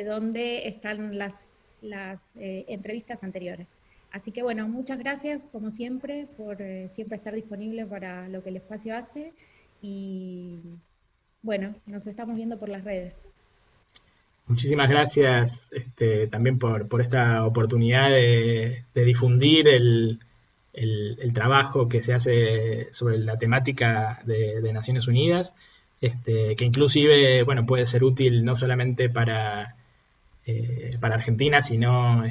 donde están las entrevistas anteriores. Así que bueno, muchas gracias como siempre por siempre estar disponible para lo que el espacio hace y bueno, nos estamos viendo por las redes. Muchísimas gracias también por esta oportunidad de difundir el trabajo que se hace sobre la temática de Naciones Unidas, que inclusive bueno, puede ser útil no solamente para Argentina, sino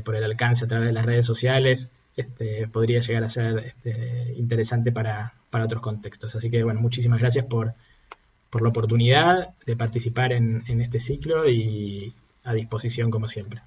por el alcance a través de las redes sociales, podría llegar a ser interesante para otros contextos. Así que bueno, muchísimas gracias por la oportunidad de participar en este ciclo y a disposición como siempre.